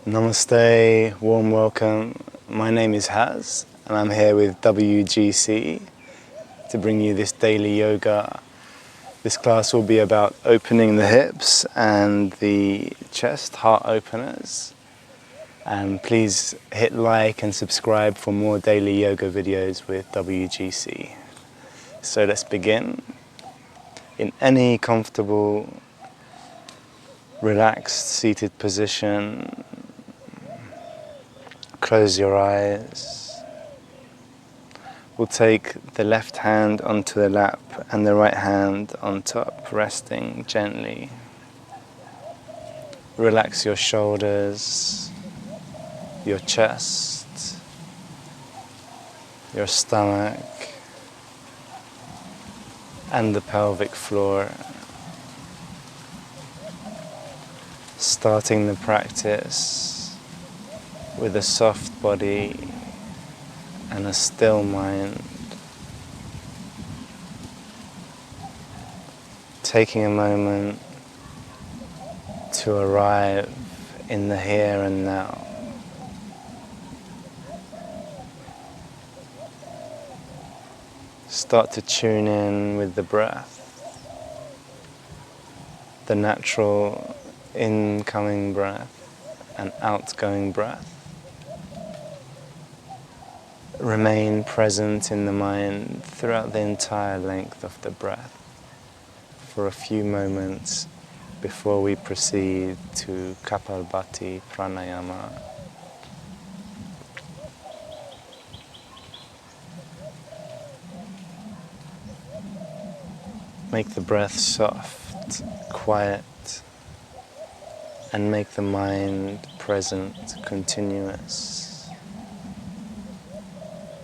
Namaste, warm welcome. My name is Haz and I'm here with WGC to bring you this daily yoga. This class will be about opening the hips and the chest, heart openers. And please hit like and subscribe for more daily yoga videos with WGC. So let's begin. In any comfortable, relaxed, seated position, close your eyes. We'll take the left hand onto the lap and the right hand on top, resting gently. Relax your shoulders, your chest, your stomach, and the pelvic floor. Starting the practice with a soft body and a still mind. Taking a moment to arrive in the here and now. Start to tune in with the breath, the natural incoming breath and outgoing breath. Remain present in the mind throughout the entire length of the breath for a few moments before we proceed to Kapalbhati pranayama. Make the breath soft, quiet, and make the mind present, continuous.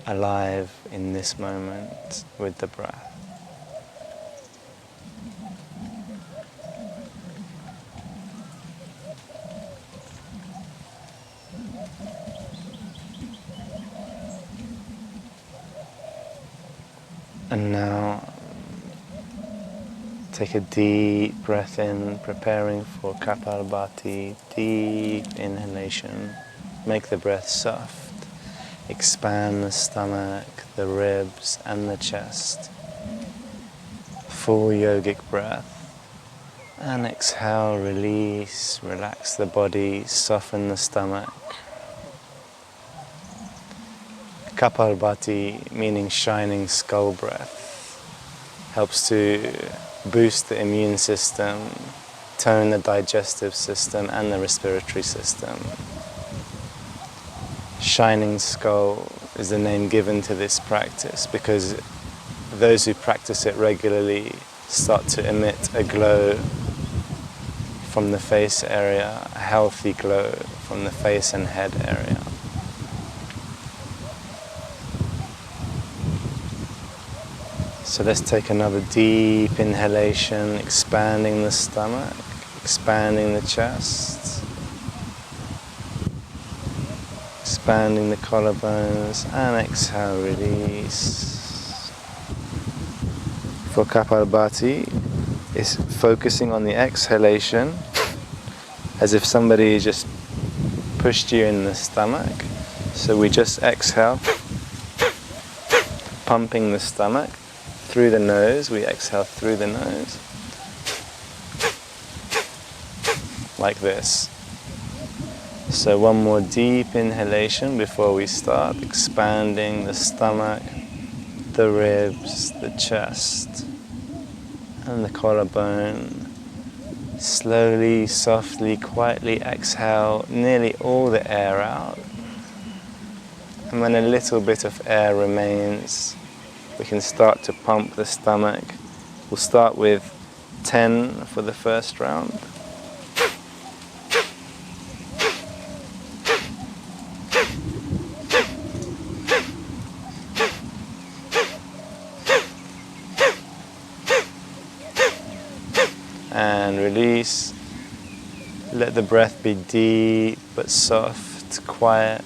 Alive in this moment with the breath. And now take a deep breath in, preparing for Kapalbhati, deep inhalation. Make the breath soft. Expand the stomach, the ribs and the chest. Full yogic breath. And exhale, release, relax the body, soften the stomach. Kapalbhati, meaning shining skull breath, helps to boost the immune system, tone the digestive system and the respiratory system. Shining skull is the name given to this practice because those who practice it regularly start to emit a glow from the face area, a healthy glow from the face and head area. So let's take another deep inhalation, expanding the stomach, expanding the chest. Expanding the collarbones and exhale, release. For Kapalbhati, it's focusing on the exhalation as if somebody just pushed you in the stomach. So we just exhale, pumping the stomach through the nose. We exhale through the nose, like this. So one more deep inhalation before we start, expanding the stomach, the ribs, the chest, and the collarbone. Slowly, softly, quietly exhale nearly all the air out. And when a little bit of air remains, we can start to pump the stomach. We'll start with 10 for the first round. And release. Let the breath be deep but soft, quiet.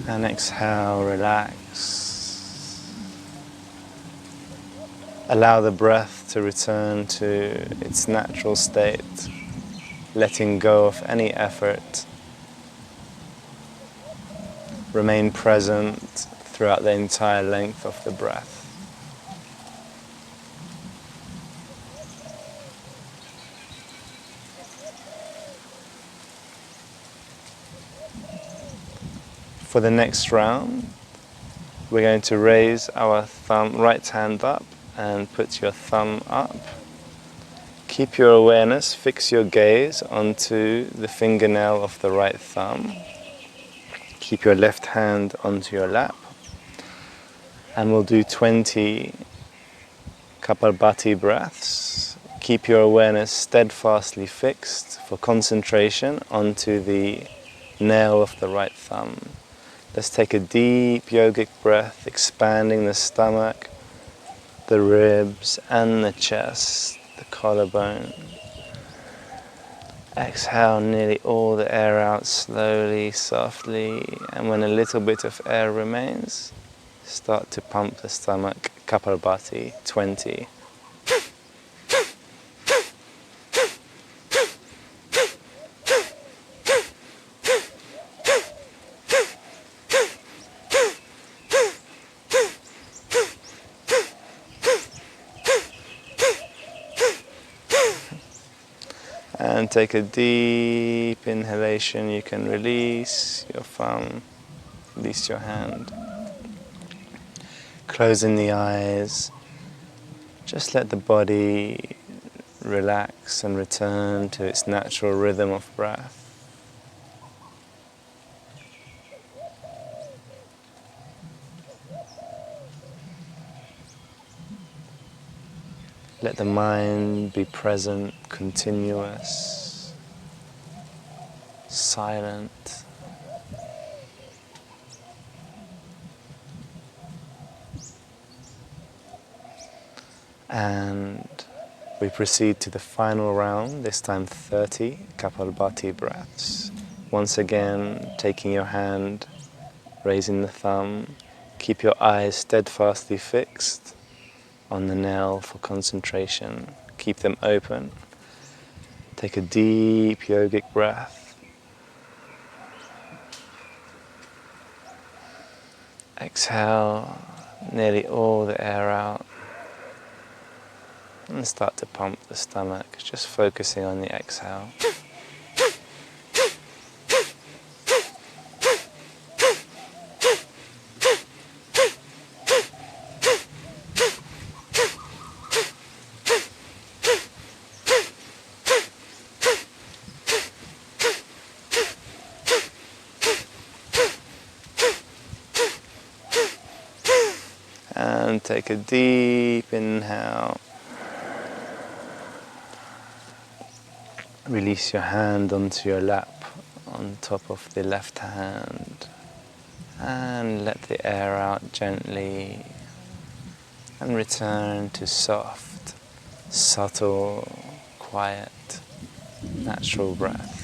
And exhale, relax. Allow the breath to return to its natural state. letting go of any effort. Remain present throughout the entire length of the breath. For the next round, we're going to raise our right hand up and put your thumb up. Keep your awareness, fix your gaze onto the fingernail of the right thumb. Keep your left hand onto your lap. And we'll do 20 Kapalbhati breaths. Keep your awareness steadfastly fixed for concentration onto the nail of the right thumb. Let's take a deep yogic breath, expanding the stomach, the ribs and the chest, the collarbone. Exhale nearly all the air out slowly, softly, and when a little bit of air remains, start to pump the stomach. Kapalbhati, 20. And take a deep inhalation. You can release your thumb, release your hand. Closing the eyes, just let the body relax and return to its natural rhythm of breath. Let the mind be present, continuous, silent. And we proceed to the final round, this time 30 Kapalbhati breaths. Once again, taking your hand, raising the thumb, keep your eyes steadfastly fixed on the nail for concentration. Keep them open. Take a deep yogic breath. Exhale nearly all the air out. And start to pump the stomach, just focusing on the exhale. And take a deep inhale. Release your hand onto your lap, on top of the left hand. And let the air out gently. And return to soft, subtle, quiet, natural breath.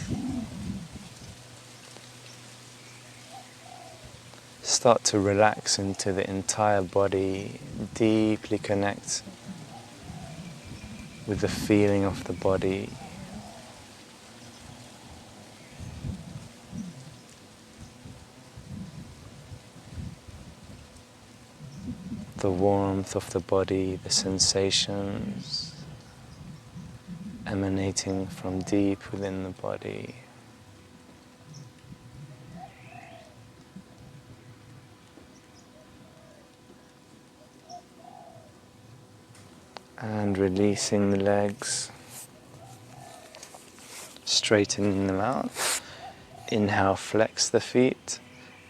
Start to relax into the entire body, deeply connect with the feeling of the body. The warmth of the body, the sensations emanating from deep within the body. And releasing the legs, straightening them out. Inhale, flex the feet.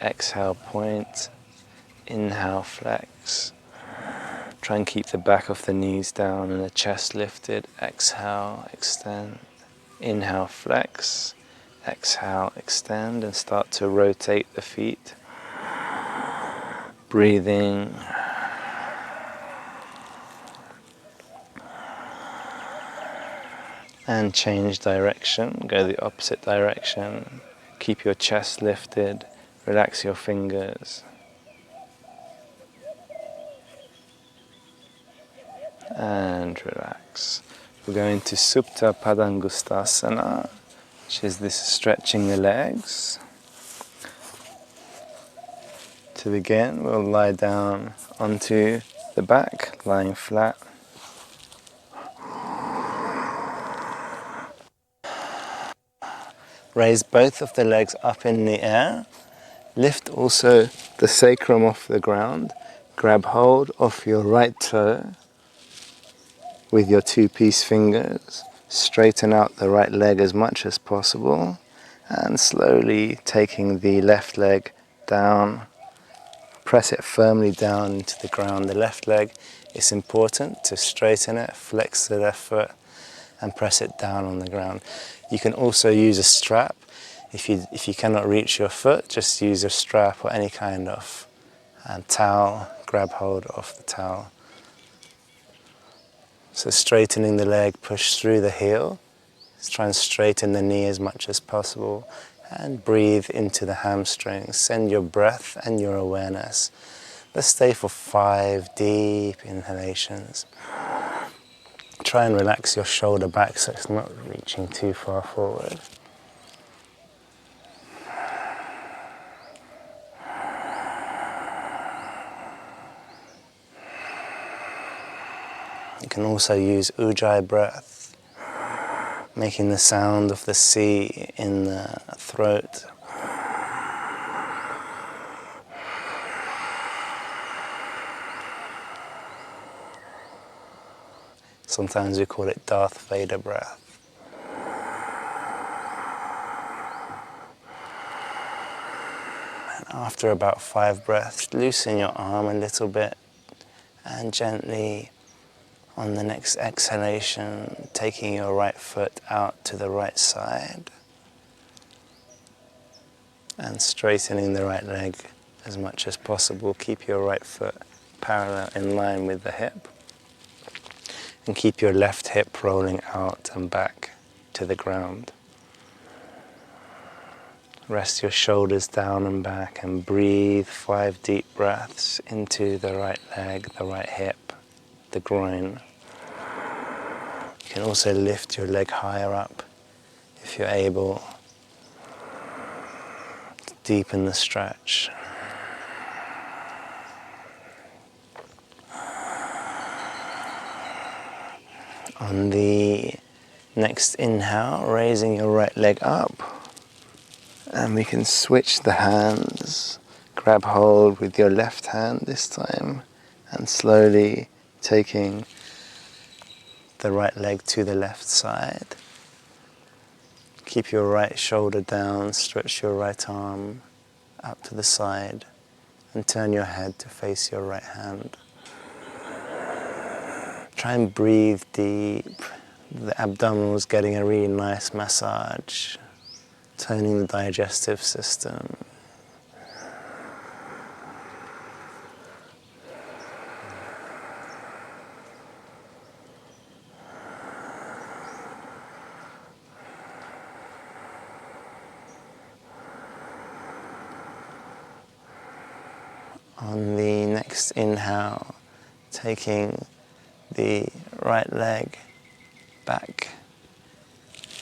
Exhale, point. Inhale, flex. Try and keep the back of the knees down and the chest lifted. Exhale, extend. Inhale, flex. Exhale, extend, and start to rotate the feet. Breathing. And change direction, go the opposite direction. Keep your chest lifted, relax your fingers. And relax. We're going to Supta Padangusthasana, which is this stretching the legs. To begin, we'll lie down onto the back, lying flat. Raise both of the legs up in the air. Lift also the sacrum off the ground. Grab hold of your right toe with your two-piece fingers. Straighten out the right leg as much as possible. And slowly taking the left leg down. Press it firmly down into the ground. The left leg, it's important to straighten it, flex the left foot, and press it down on the ground. You can also use a strap. If you cannot reach your foot, just use a strap or any kind of towel. Grab hold of the towel. So straightening the leg, push through the heel. Let's try and straighten the knee as much as possible. And breathe into the hamstrings. Send your breath and your awareness. Let's stay for 5 deep inhalations. Try and relax your shoulder back so it's not reaching too far forward. You can also use Ujjayi breath, making the sound of the sea in the throat. Sometimes we call it Darth Vader breath. And after about 5 breaths, loosen your arm a little bit and gently, on the next exhalation, taking your right foot out to the right side and straightening the right leg as much as possible. Keep your right foot parallel in line with the hip. And keep your left hip rolling out and back to the ground. Rest your shoulders down and back and breathe 5 deep breaths into the right leg, the right hip, the groin. You can also lift your leg higher up if you're able. Deepen the stretch. On the next inhale, raising your right leg up, and we can switch the hands. Grab hold with your left hand this time, and slowly taking the right leg to the left side. Keep your right shoulder down, stretch your right arm up to the side, and turn your head to face your right hand. Try and breathe deep. The abdominals getting a really nice massage, toning the digestive system. On the next inhale, taking the right leg back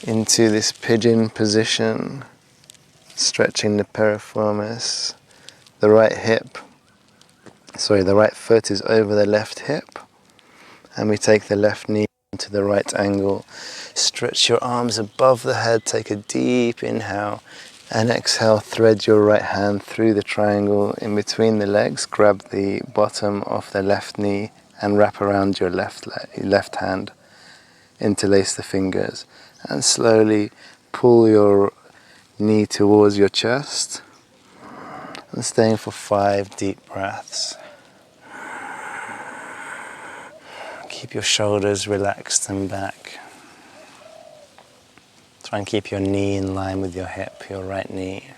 into this pigeon position, stretching the piriformis. The right foot is over the left hip, and we take the left knee to the right angle. Stretch your arms above the head, take a deep inhale, and exhale, thread your right hand through the triangle in between the legs, grab the bottom of the left knee and wrap around your left hand. Interlace the fingers and slowly pull your knee towards your chest and staying for 5 deep breaths. Keep your shoulders relaxed and back. Try and keep your knee in line with your hip, your right knee.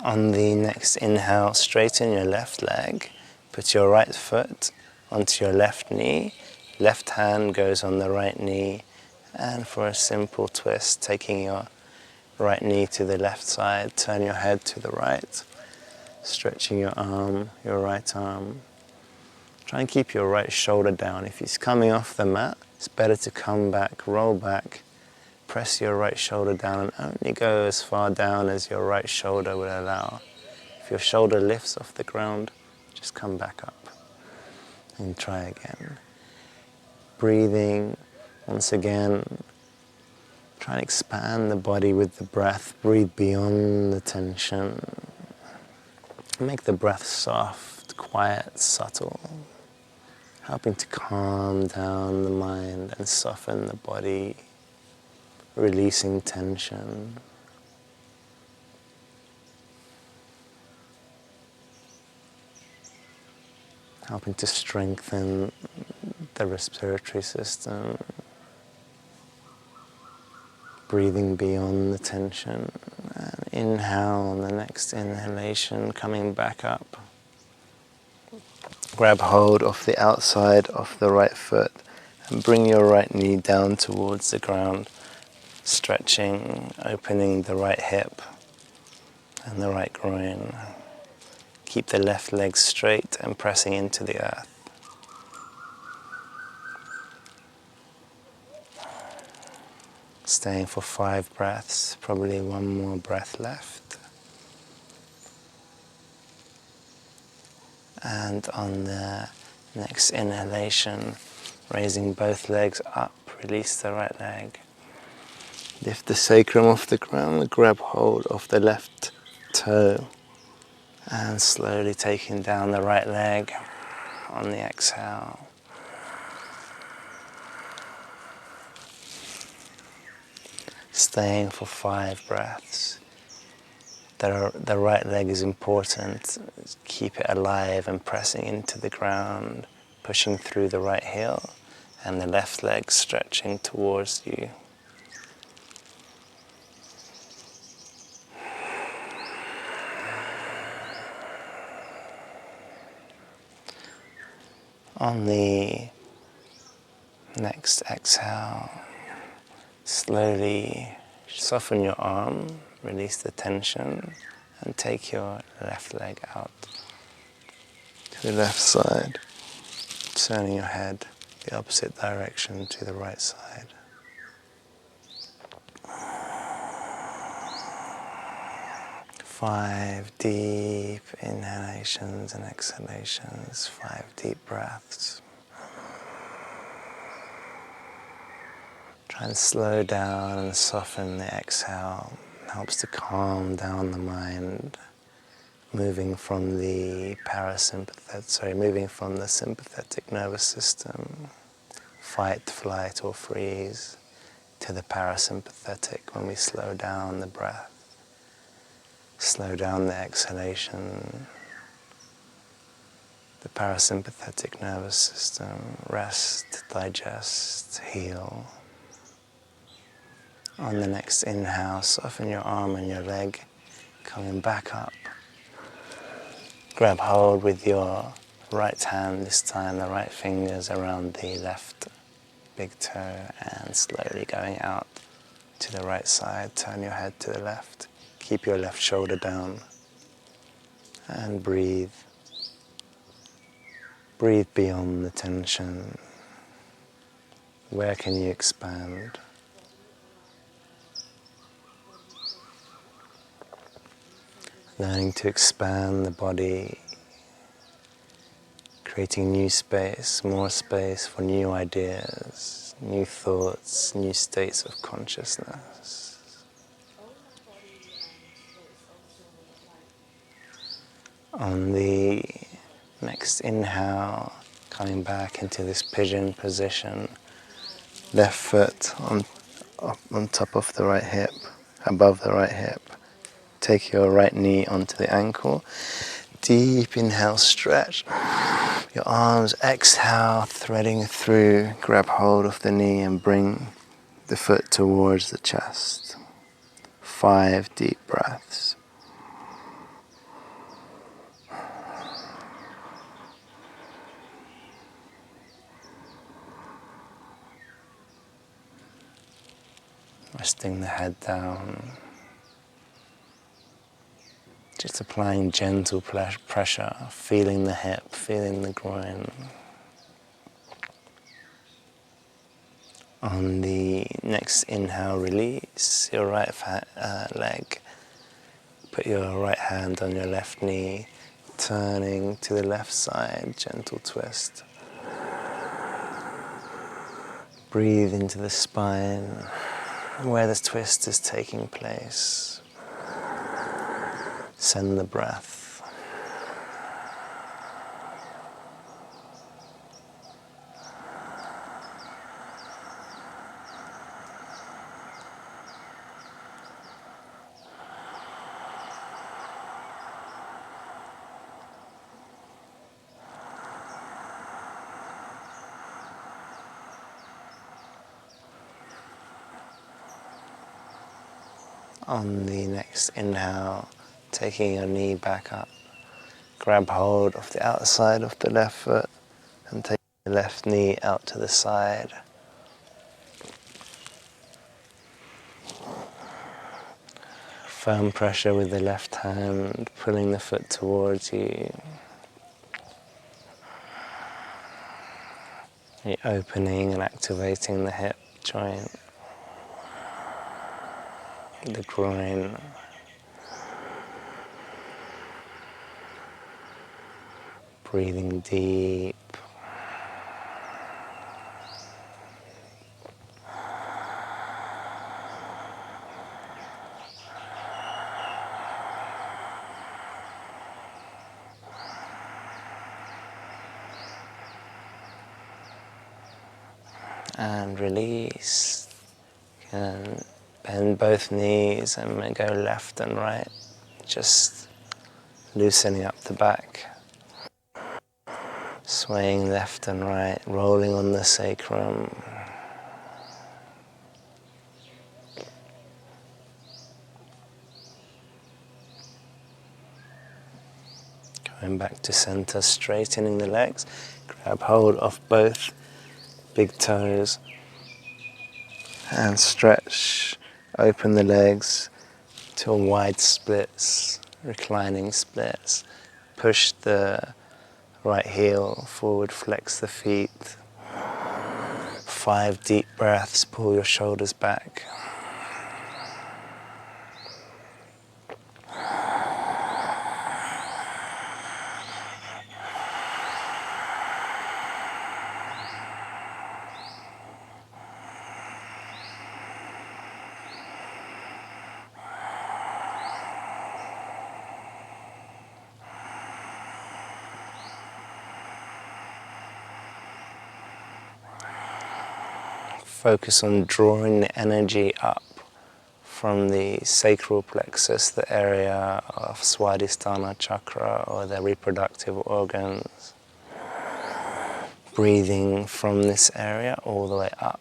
On the next inhale, straighten your left leg. Put your right foot onto your left knee. Left hand goes on the right knee. And for a simple twist, taking your right knee to the left side, turn your head to the right. Stretching your arm, your right arm. Try and keep your right shoulder down. If it's coming off the mat, it's better to come back, roll back, press your right shoulder down and only go as far down as your right shoulder will allow. If your shoulder lifts off the ground, just come back up and try again. Breathing, once again, try and expand the body with the breath. Breathe beyond the tension. Make the breath soft, quiet, subtle, helping to calm down the mind and soften the body, releasing tension. Helping to strengthen the respiratory system. Breathing beyond the tension. And inhale on the next inhalation, coming back up. Grab hold of the outside of the right foot and bring your right knee down towards the ground, stretching, opening the right hip and the right groin. Keep the left leg straight and pressing into the earth. Staying for 5 breaths, probably one more breath left. And on the next inhalation, raising both legs up, release the right leg. Lift the sacrum off the ground, grab hold of the left toe. And slowly taking down the right leg on the exhale. Staying for 5 breaths. The right leg is important. Keep it alive and pressing into the ground, pushing through the right heel, and the left leg stretching towards you. On the next exhale, slowly soften your arm, release the tension, and take your left leg out to the left side, turning your head the opposite direction to the right side. Five deep inhalations and exhalations, 5 deep breaths. Try and slow down and soften the exhale. It helps to calm down the mind, moving from the sympathetic nervous system, fight, flight or freeze, to the parasympathetic when we slow down the breath. Slow down the exhalation. The parasympathetic nervous system, rest, digest, heal. On the next inhale, soften your arm and your leg, coming back up. Grab hold with your right hand, this time the right fingers around the left big toe, and slowly going out to the right side. Turn your head to the left. Keep your left shoulder down and breathe. Breathe beyond the tension. Where can you expand? Learning to expand the body, creating new space, more space for new ideas, new thoughts, new states of consciousness. On the next inhale, coming back into this pigeon position, left foot on top of the right hip, above the right hip. Take your right knee onto the ankle. Deep inhale, stretch. Your arms, exhale, threading through. Grab hold of the knee and bring the foot towards the chest. 5 deep breaths. Resting the head down. Just applying gentle pressure, feeling the hip, feeling the groin. On the next inhale, release your right leg. Put your right hand on your left knee, turning to the left side, gentle twist. Breathe into the spine, where this twist is taking place. Send the breath. On the next inhale, taking your knee back up, grab hold of the outside of the left foot and take the left knee out to the side. Firm pressure with the left hand, pulling the foot towards you. You're opening and activating the hip joint, the groin. Breathing deep. And release. And bend both knees and go left and right, just loosening up the back. Swaying left and right, rolling on the sacrum. Going back to center, straightening the legs. Grab hold of both big toes and stretch. Open the legs to wide splits, reclining splits. Push the right heel forward, flex the feet. 5 deep breaths, pull your shoulders back. Focus on drawing the energy up from the sacral plexus, the area of Swadhisthana chakra or the reproductive organs. Breathing from this area all the way up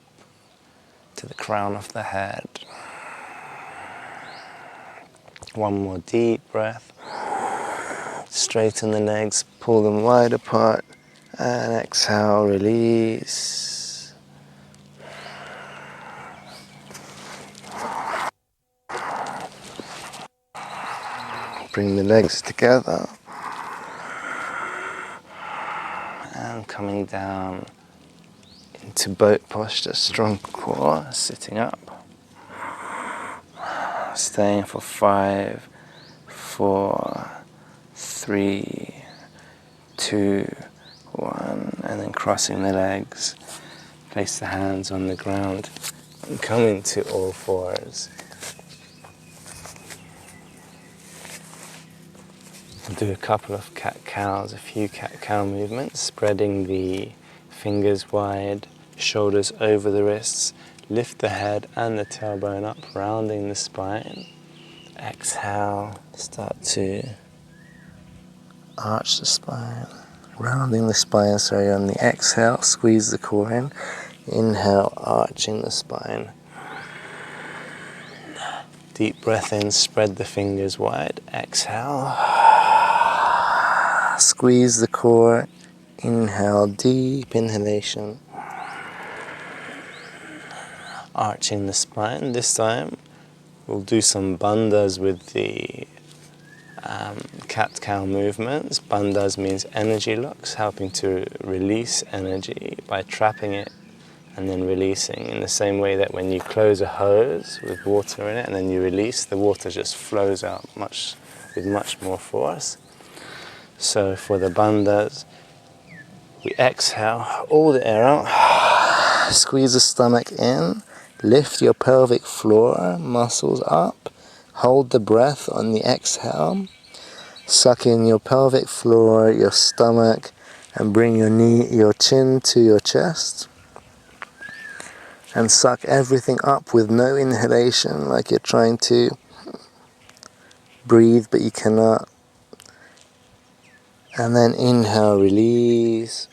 to the crown of the head. One more deep breath. Straighten the legs, pull them wide apart, and exhale, release. Bring the legs together and coming down into boat posture, strong core, sitting up. Staying for 5, 4, 3, 2, 1, and then crossing the legs. Place the hands on the ground and come into all fours. We'll do a couple of cat-cows, a few cat-cow movements, spreading the fingers wide, shoulders over the wrists, lift the head and the tailbone up, rounding the spine. Exhale, start to arch the spine, rounding the spine, on the exhale, squeeze the core in. Inhale, arching the spine. Deep breath in, spread the fingers wide. Exhale. Squeeze the core. Inhale, deep inhalation. Arching the spine. This time we'll do some bandhas with the cat-cow movements. Bandhas means energy locks, helping to release energy by trapping it and then releasing, in the same way that when you close a hose with water in it and then you release, the water just flows out with much more force. So for the bandhas, we exhale all the air out, squeeze the stomach in, lift your pelvic floor muscles up, hold the breath on the exhale, suck in your pelvic floor, your stomach, and bring your chin to your chest. And suck everything up with no inhalation, like you're trying to breathe but you cannot. And then inhale, release,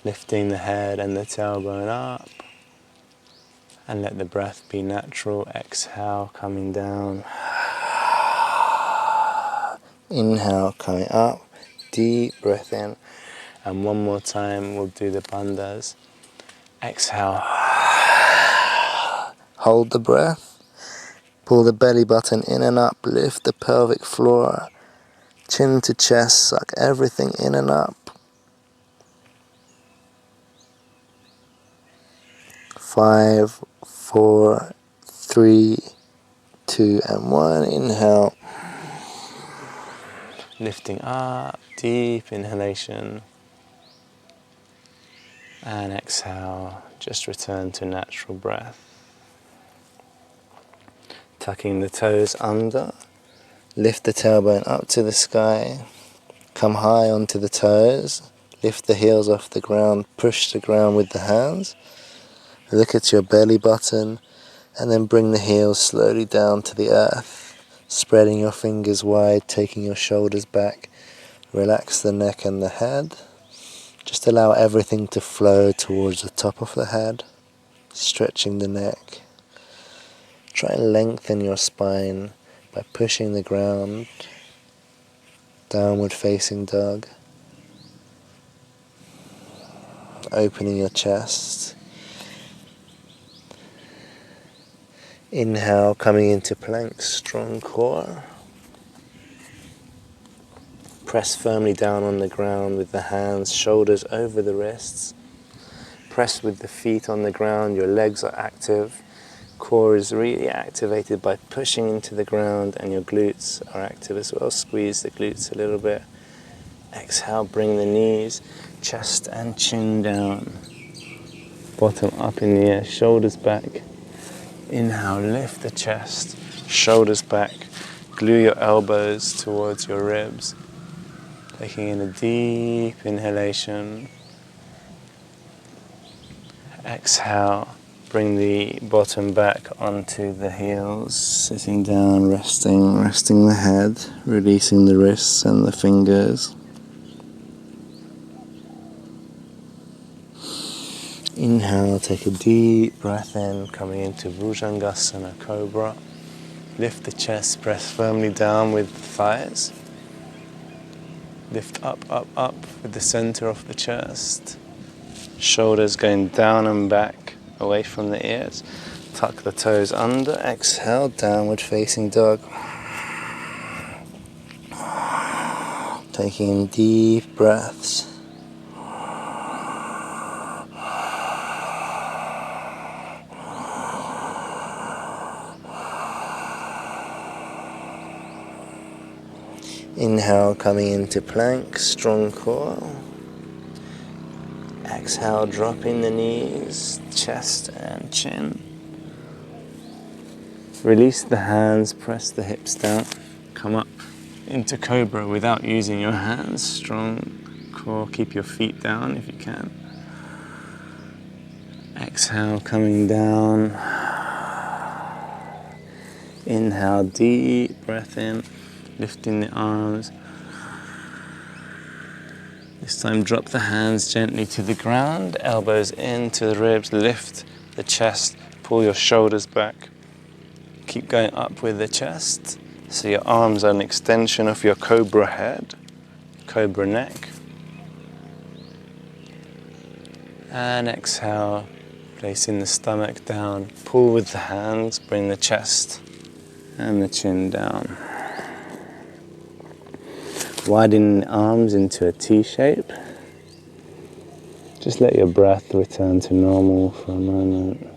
lifting the head and the tailbone up. And let the breath be natural. Exhale, coming down. Inhale, coming up. Deep breath in. And one more time, we'll do the bandhas. Exhale. Hold the breath. Pull the belly button in and up. Lift the pelvic floor. Chin to chest. Suck everything in and up. 5, 4, 3, 2, and 1. Inhale. Lifting up. Deep inhalation. And exhale. Just return to natural breath. Tucking the toes under. Lift the tailbone up to the sky. Come high onto the toes. Lift the heels off the ground. Push the ground with the hands. Look at your belly button. And then bring the heels slowly down to the earth. Spreading your fingers wide. Taking your shoulders back. Relax the neck and the head. Just allow everything to flow towards the top of the head. Stretching the neck. Try and lengthen your spine by pushing the ground. Downward facing dog. Opening your chest. Inhale, coming into plank, strong core. Press firmly down on the ground with the hands, shoulders over the wrists. Press with the feet on the ground, your legs are active. Core is really activated by pushing into the ground, and your glutes are active as well. Squeeze the glutes a little bit. Exhale, bring the knees, chest and chin down. Bottom up in the air, shoulders back. Inhale, lift the chest, shoulders back. Glue your elbows towards your ribs. Taking in a deep inhalation. Exhale, bring the bottom back onto the heels, sitting down, resting the head, releasing the wrists and the fingers. Inhale, take a deep breath in, coming into Bhujangasana Cobra. Lift the chest, press firmly down with the thighs. Lift up, up, up with the center of the chest. Shoulders going down and back, away from the ears. Tuck the toes under, exhale, downward facing dog. Taking in deep breaths. Inhale, coming into plank, strong core. Exhale, dropping the knees, chest and chin. Release the hands, press the hips down. Come up into Cobra without using your hands. Strong core, keep your feet down if you can. Exhale, coming down. Inhale, deep breath in, lifting the arms. This time drop the hands gently to the ground, elbows into the ribs, lift the chest, pull your shoulders back. Keep going up with the chest, so your arms are an extension of your cobra head, cobra neck. And exhale, placing the stomach down, pull with the hands, bring the chest and the chin down. Widen the arms into a T shape. Just let your breath return to normal for a moment.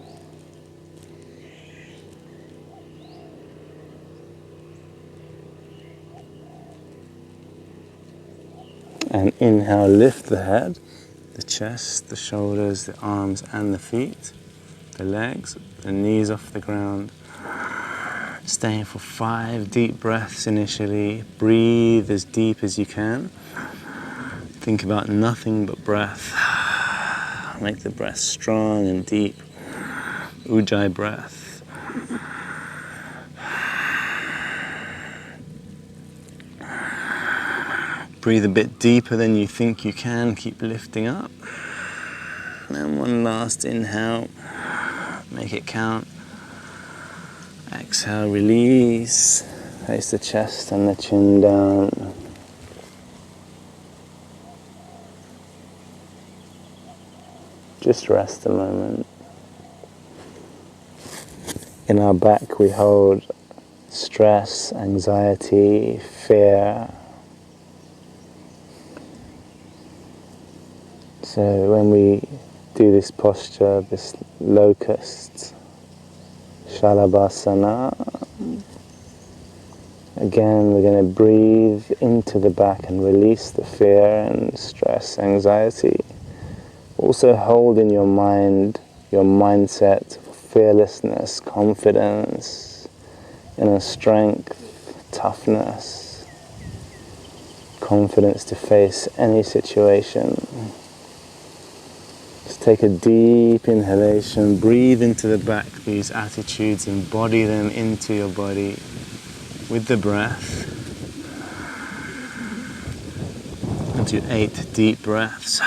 And inhale, lift the head, the chest, the shoulders, the arms and the feet, the legs, the knees off the ground. Staying for 5 deep breaths initially. Breathe as deep as you can. Think about nothing but breath. Make the breath strong and deep. Ujjayi breath. Breathe a bit deeper than you think you can. Keep lifting up. And one last inhale. Make it count. Exhale, release. Place the chest and the chin down. Just rest a moment. In our back we hold stress, anxiety, fear. So when we do this posture, this locust, Shalabhasana, again we're going to breathe into the back and release the fear and stress, anxiety. Also hold in your mind, your mindset, fearlessness, confidence, inner strength, toughness, confidence to face any situation. Just take a deep inhalation, breathe into the back, these attitudes, embody them into your body with the breath. And do 8 deep breaths.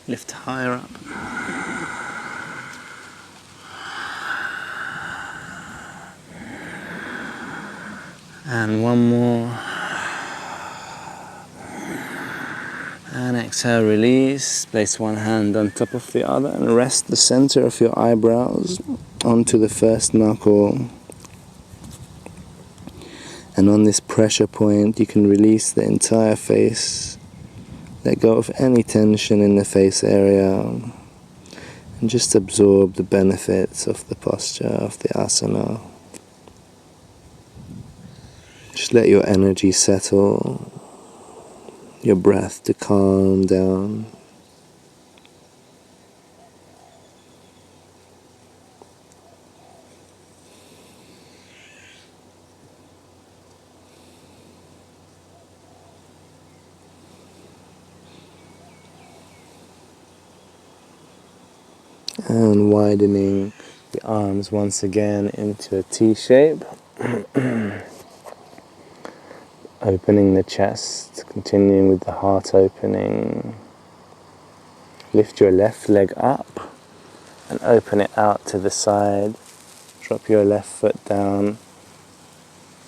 Lift higher up. And one more. And exhale, release. Place one hand on top of the other and rest the center of your eyebrows onto the first knuckle. And on this pressure point, you can release the entire face. Let go of any tension in the face area. And just absorb the benefits of the posture, of the asana. Just let your energy settle, your breath to calm down. And widening the arms once again into a T shape. Opening the chest, continuing with the heart opening. Lift your left leg up and open it out to the side. Drop your left foot down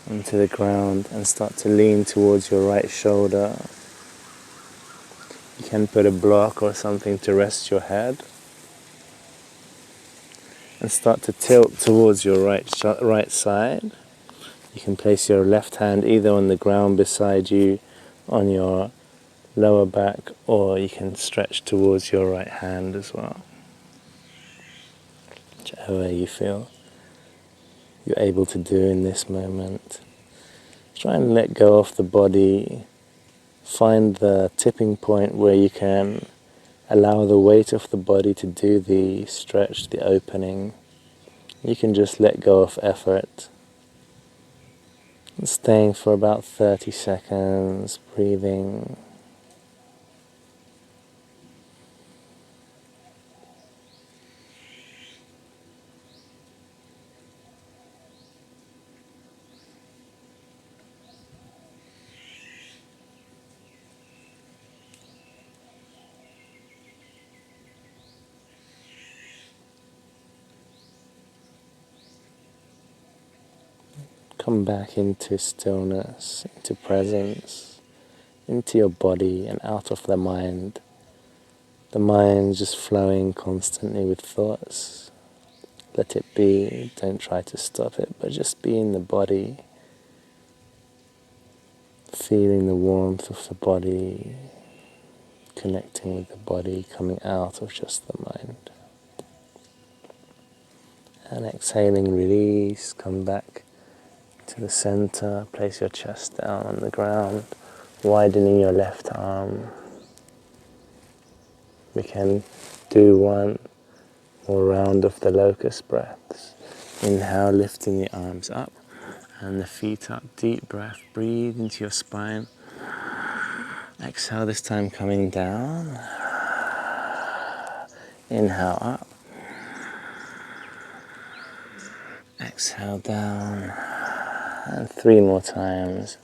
onto the ground and start to lean towards your right shoulder. You can put a block or something to rest your head. And start to tilt towards your right side. You can place your left hand either on the ground beside you, on your lower back, or you can stretch towards your right hand as well. Whichever way you feel you're able to do in this moment. Try and let go of the body. Find the tipping point where you can allow the weight of the body to do the stretch, the opening. You can just let go of effort. And staying for about 30 seconds, breathing. come back into stillness, into presence, into your body and out of the mind. The mind just flowing constantly with thoughts. Let it be, don't try to stop it, but just be in the body, feeling the warmth of the body, connecting with the body, coming out of just the mind. And exhaling, release, come back to the center, place your chest down on the ground, widening your left arm. We can do one more round of the locust breaths. Inhale, lifting the arms up and the feet up. Deep breath, breathe into your spine. Exhale, this time coming down. Inhale up. Exhale down. And 3 more times.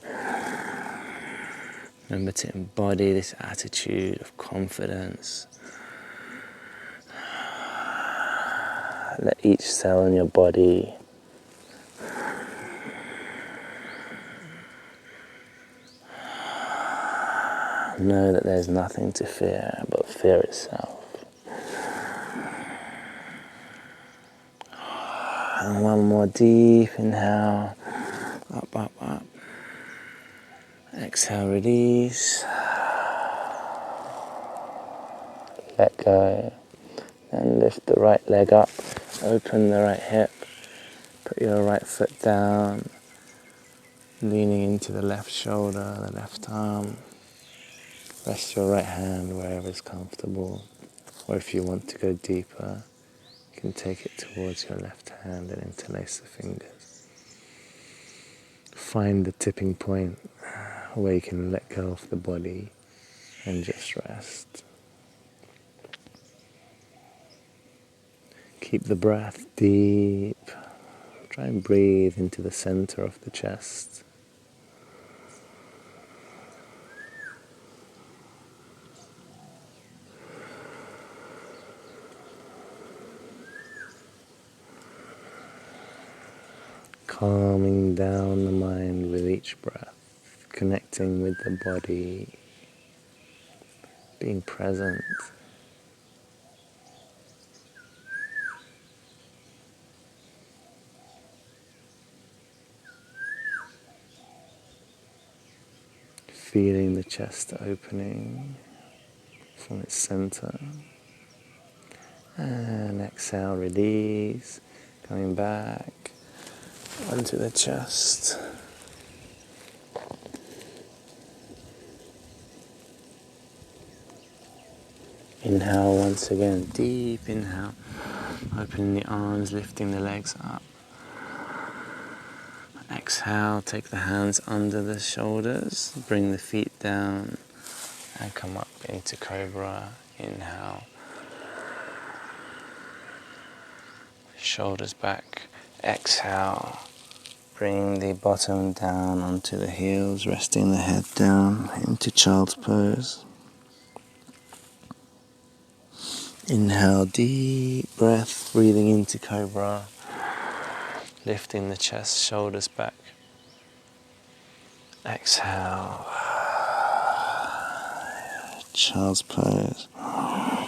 Remember to embody this attitude of confidence. Let each cell in your body know that there's nothing to fear but fear itself. And one more deep inhale. Up, up, up. Exhale, release. Let go. And lift the right leg up. Open the right hip. Put your right foot down. Leaning into the left shoulder, the left arm. Rest your right hand wherever is comfortable. Or if you want to go deeper, you can take it towards your left hand and interlace the fingers. Find the tipping point where you can let go of the body and just rest. Keep the breath deep. Try and breathe into the center of the chest. Calming down the mind with each breath, connecting with the body, being present. Feeling the chest opening from its center. And exhale, release, coming back onto the chest. Inhale once again, deep inhale, opening the arms, lifting the legs up. Exhale, take the hands under the shoulders, bring the feet down and come up into Cobra. Inhale, shoulders back. Exhale, bring the bottom down onto the heels, resting the head down into child's pose. Inhale, deep breath, breathing into Cobra, lifting the chest, shoulders back. Exhale, child's pose.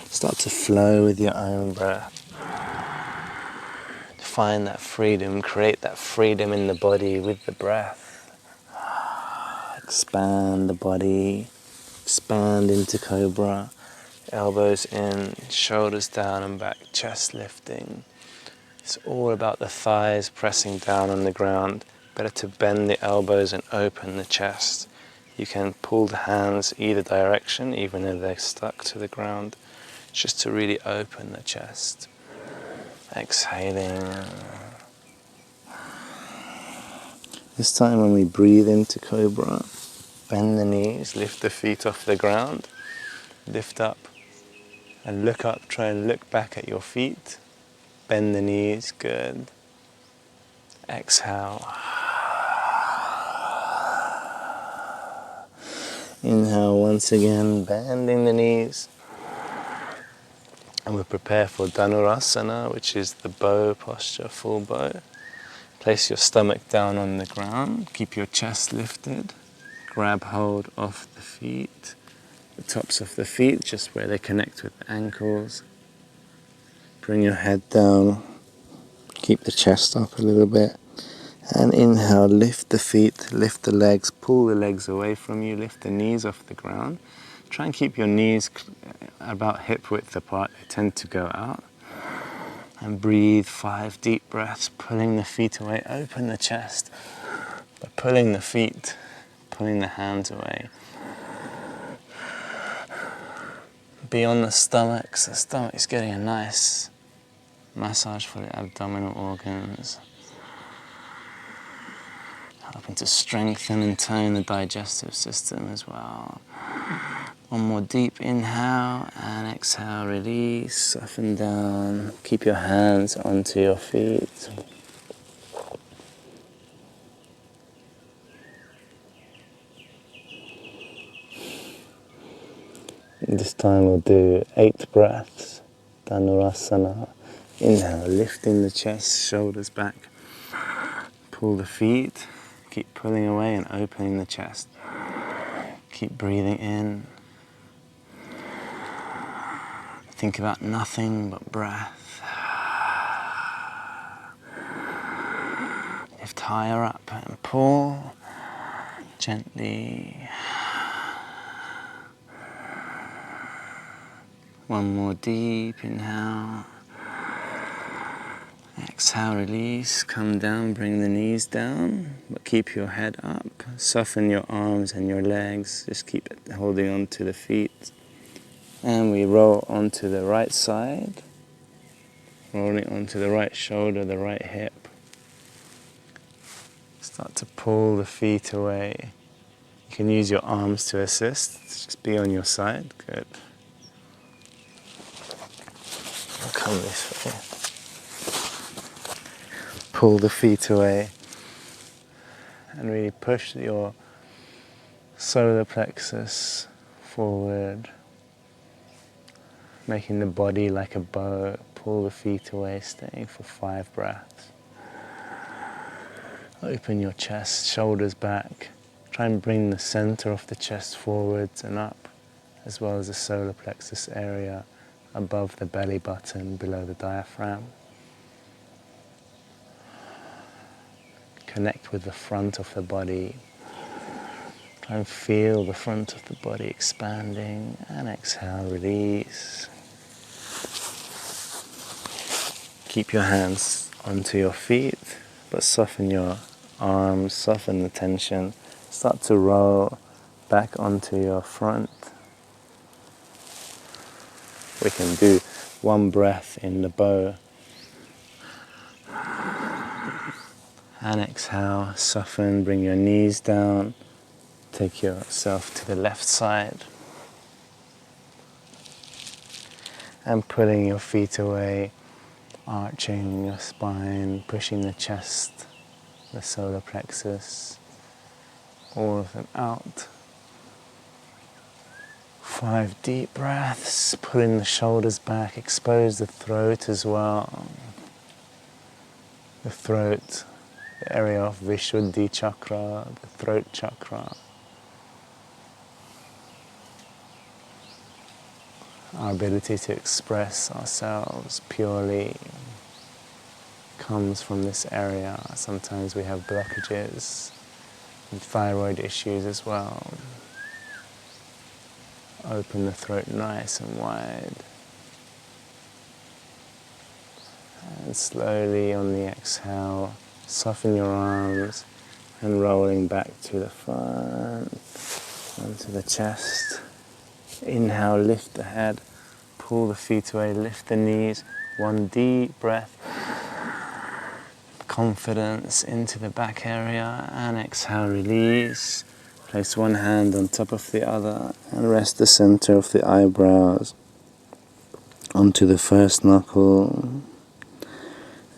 Start to flow with your own breath. Find that freedom, create that freedom in the body with the breath. Expand the body, expand into Cobra. Elbows in, shoulders down and back, chest lifting. It's all about the thighs pressing down on the ground. Better to bend the elbows and open the chest. You can pull the hands either direction, even though they're stuck to the ground, just to really open the chest. Exhaling. This time when we breathe into Cobra, bend the knees, lift the feet off the ground, lift up and look up, try and look back at your feet. Bend the knees, good. Exhale. Inhale once again, bending the knees. And we prepare for Dhanurasana, which is the bow posture, full bow. Place your stomach down on the ground, keep your chest lifted, grab hold of the feet, the tops of the feet, just where they connect with the ankles. Bring your head down, keep the chest up a little bit, and inhale, lift the feet, lift the legs, pull the legs away from you, lift the knees off the ground. Try and keep your knees about hip width apart, they tend to go out. And breathe 5 deep breaths, pulling the feet away. Open the chest by pulling the feet, pulling the hands away. Be on the stomach, so the stomach is getting a nice massage for the abdominal organs. Helping to strengthen and tone the digestive system as well. One more deep inhale and exhale, release, soften down. Keep your hands onto your feet. This time we'll do 8 breaths, Dhanurasana. Inhale, lifting the chest, shoulders back. Pull the feet, keep pulling away and opening the chest. Keep breathing in. Think about nothing but breath. Lift higher up and pull gently. One more deep inhale. Exhale, release, come down, bring the knees down, but keep your head up. Soften your arms and your legs, just keep holding on to the feet. And we roll onto the right side, rolling onto the right shoulder, the right hip. Start to pull the feet away. You can use your arms to assist, just be on your side, good. I'll come this way. Pull the feet away and really push your solar plexus forward, making the body like a bow. Pull the feet away, staying for 5 breaths. Open your chest, shoulders back. Try and bring the center of the chest forwards and up, as well as the solar plexus area above the belly button, below the diaphragm. Connect with the front of the body. Try and feel the front of the body expanding, and exhale, release. Keep your hands onto your feet, but soften your arms, soften the tension. Start to roll back onto your front. We can do 1 breath in the bow. And exhale, soften, bring your knees down. Take yourself to the left side. And pulling your feet away, arching your spine, pushing the chest, the solar plexus, all of them out. 5 deep breaths, pulling the shoulders back, expose the throat as well. The throat, the area of Vishuddhi chakra, the throat chakra. Our ability to express ourselves purely comes from this area. Sometimes we have blockages and thyroid issues as well. Open the throat nice and wide. And slowly on the exhale, soften your arms and rolling back to the front, onto the chest. Inhale, lift the head, pull the feet away, lift the knees. 1 deep breath. Confidence into the back area, and exhale, release. Place 1 hand on top of the other and rest the center of the eyebrows onto the first knuckle.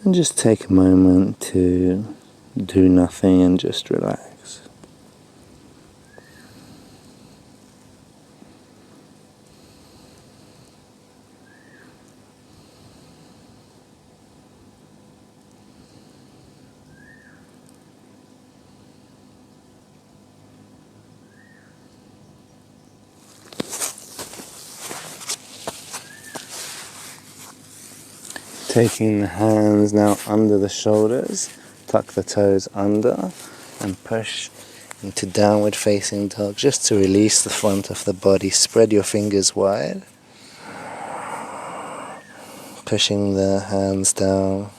And just take a moment to do nothing and just relax. Taking the hands now under the shoulders, tuck the toes under and push into downward facing dog just to release the front of the body. Spread your fingers wide, pushing the hands down.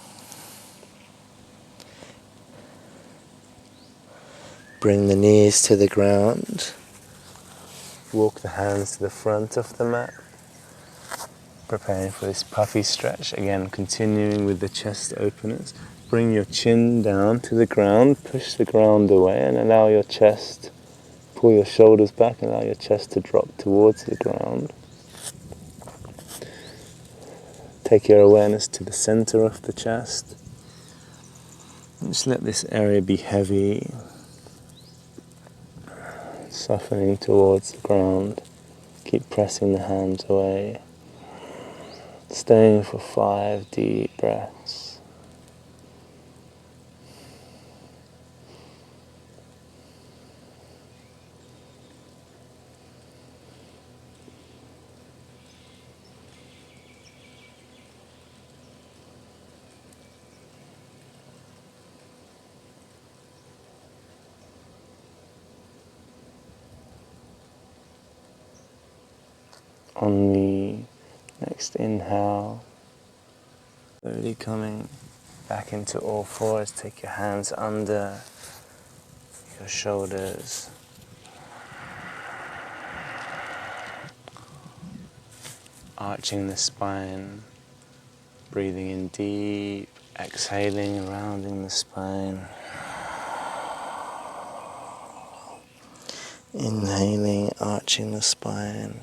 Bring the knees to the ground. Walk the hands to the front of the mat. Preparing for this puffy stretch. Again, continuing with the chest openers. Bring your chin down to the ground. Push the ground away and allow your chest, pull your shoulders back and allow your chest to drop towards the ground. Take your awareness to the center of the chest. And just let this area be heavy. Softening towards the ground. Keep pressing the hands away. Staying for 5 deep breaths. On the next inhale, slowly coming back into all fours, take your hands under your shoulders. Arching the spine, breathing in deep, exhaling, rounding the spine. Inhaling, arching the spine,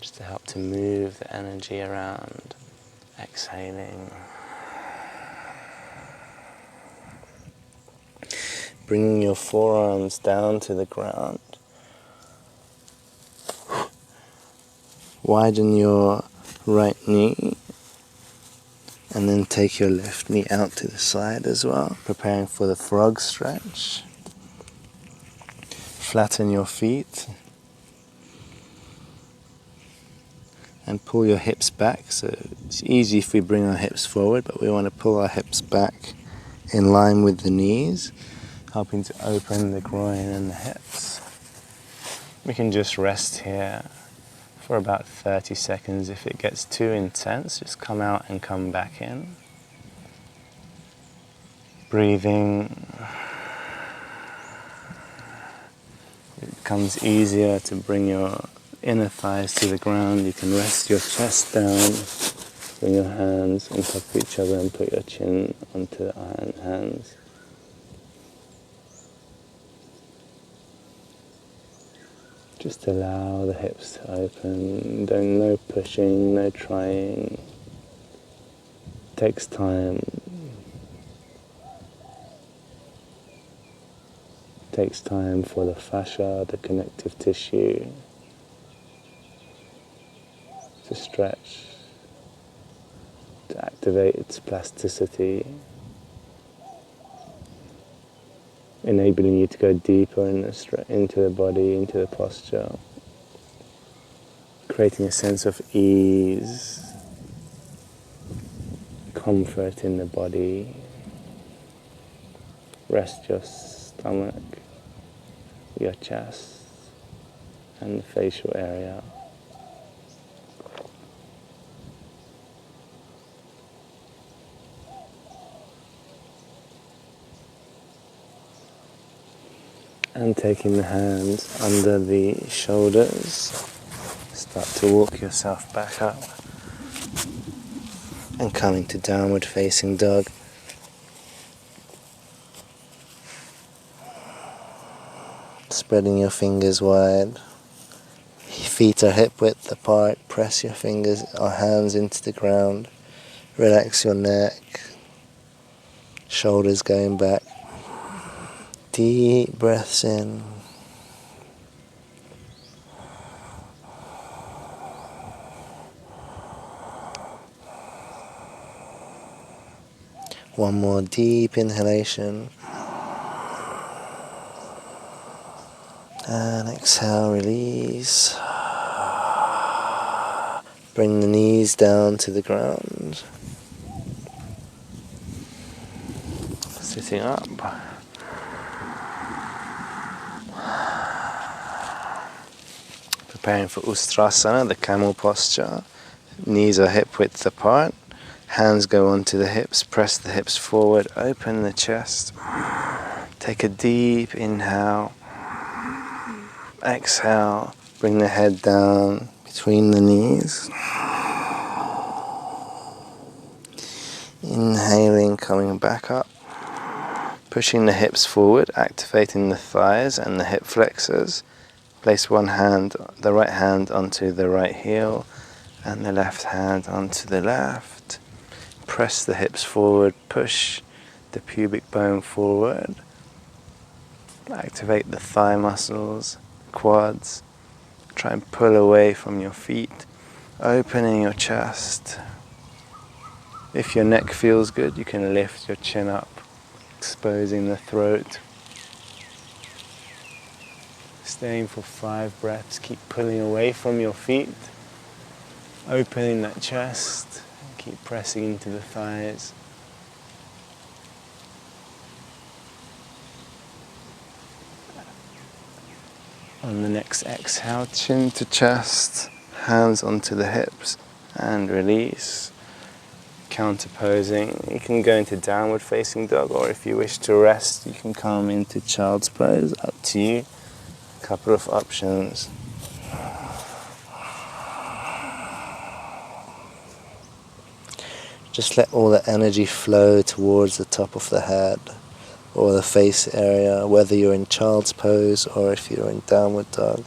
just to help to move the energy around. Exhaling. Bringing your forearms down to the ground. Widen your right knee and then take your left knee out to the side as well, preparing for the frog stretch. Flatten your feet and pull your hips back. So it's easy if we bring our hips forward, but we want to pull our hips back in line with the knees, helping to open the groin and the hips. We can just rest here for about 30 seconds. If it gets too intense, just come out and come back in. Breathing. It becomes easier to bring your inner thighs to the ground. You can rest your chest down, bring your hands on top of each other and put your chin onto the iron hands. Just allow the hips to open. No pushing, no trying. It takes time. It takes time for the fascia, the connective tissue, to stretch, to activate its plasticity, enabling you to go deeper into the body, into the posture, creating a sense of ease, comfort in the body. Rest your stomach, your chest, and the facial area. And taking the hands under the shoulders, start to walk yourself back up and coming to downward facing dog. Spreading your fingers wide. Feet are hip width apart. Press your fingers or hands into the ground. Relax your neck. Shoulders going back. Deep breaths in. One more deep inhalation. And exhale, release. Bring the knees down to the ground. Sitting up. Preparing for Ustrasana, the camel posture. Knees are hip width apart. Hands go onto the hips. Press the hips forward. Open the chest. Take a deep inhale. Exhale. Bring the head down between the knees. Inhaling, coming back up. Pushing the hips forward, activating the thighs and the hip flexors. Place one hand, the right hand onto the right heel and the left hand onto the left. Press the hips forward, push the pubic bone forward. Activate the thigh muscles, quads. Try and pull away from your feet, opening your chest. If your neck feels good, you can lift your chin up, exposing the throat. Staying for 5 breaths, keep pulling away from your feet, opening that chest, keep pressing into the thighs. On the next exhale, chin to chest, hands onto the hips, and release. Counterposing. You can go into downward facing dog, or if you wish to rest, you can come into child's pose, up to you. Couple of options. Just let all the energy flow towards the top of the head or the face area, whether you're in child's pose or if you're in downward dog.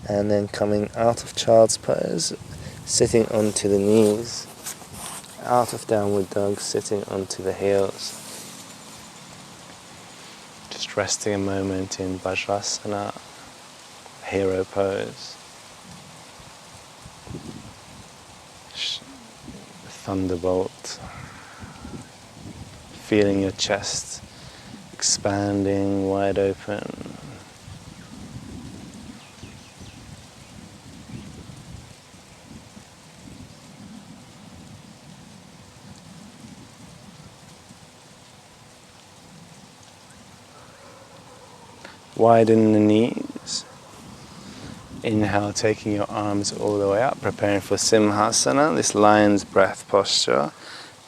And then coming out of child's pose, sitting onto the knees, out of downward dog, sitting onto the heels. Just resting a moment in Vajrasana, hero pose. Thunderbolt. Feeling your chest expanding wide open. Widen the knees. Inhale, taking your arms all the way up, preparing for Simhasana, this lion's breath posture.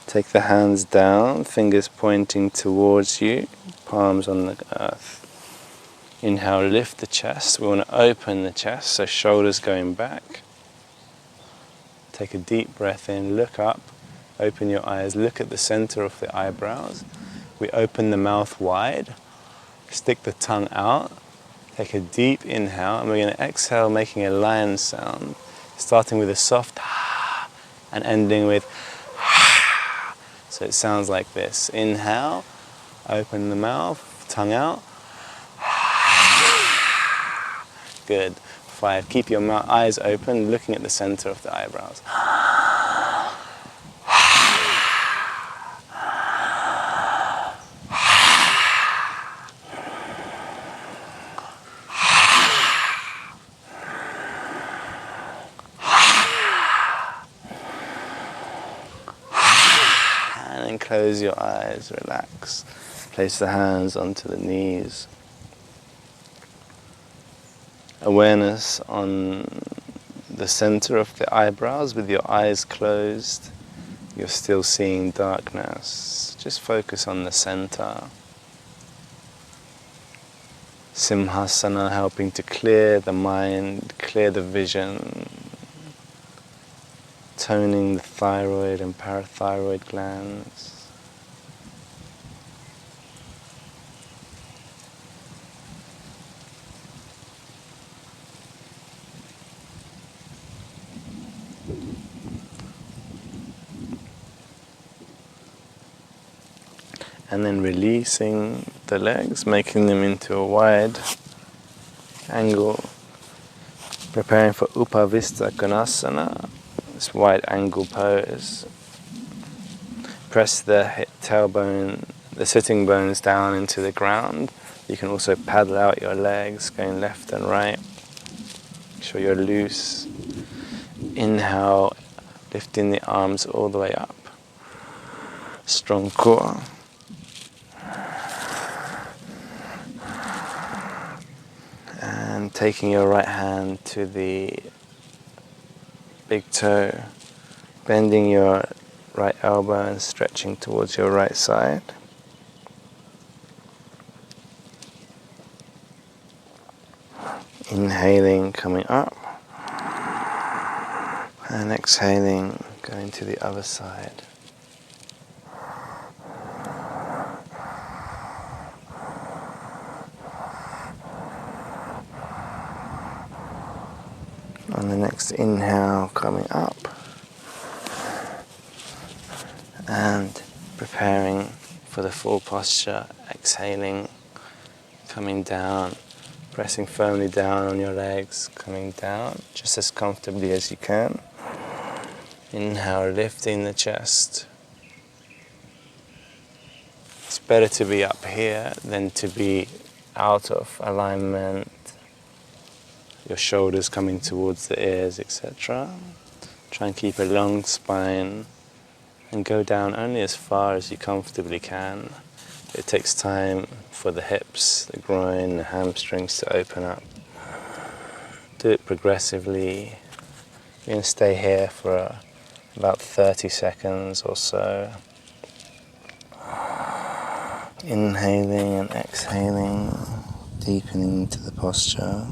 Take the hands down, fingers pointing towards you, palms on the earth. Inhale, lift the chest. We want to open the chest, so shoulders going back. Take a deep breath in, look up, open your eyes, look at the center of the eyebrows. We open the mouth wide. Stick the tongue out, take a deep inhale, and we're going to exhale making a lion sound, starting with a soft and ending with so it sounds like this. Inhale, open the mouth, tongue out. Good. 5. Keep your eyes open, looking at the center of the eyebrows. Close your eyes, relax. Place the hands onto the knees. Awareness on the center of the eyebrows with your eyes closed. You're still seeing darkness. Just focus on the center. Simhasana helping to clear the mind, clear the vision. Toning the thyroid and parathyroid glands. And then releasing the legs, making them into a wide angle, preparing for Upavista Konasana, this wide angle pose. Press the tailbone, the sitting bones down into the ground. You can also paddle out your legs, going left and right. Make sure you're loose. Inhale, lifting the arms all the way up. Strong core. And taking your right hand to the big toe, bending your right elbow and stretching towards your right side. Inhaling, coming up. And exhaling, going to the other side. On the next inhale, coming up. And preparing for the full posture, exhaling, coming down, pressing firmly down on your legs, coming down just as comfortably as you can. Inhale, lifting the chest. It's better to be up here than to be out of alignment, your shoulders coming towards the ears, etc. Try and keep a long spine and go down only as far as you comfortably can. It takes time for the hips, the groin, the hamstrings to open up. Do it progressively. You're going to stay here for about 30 seconds or so. Inhaling and exhaling, deepening into the posture.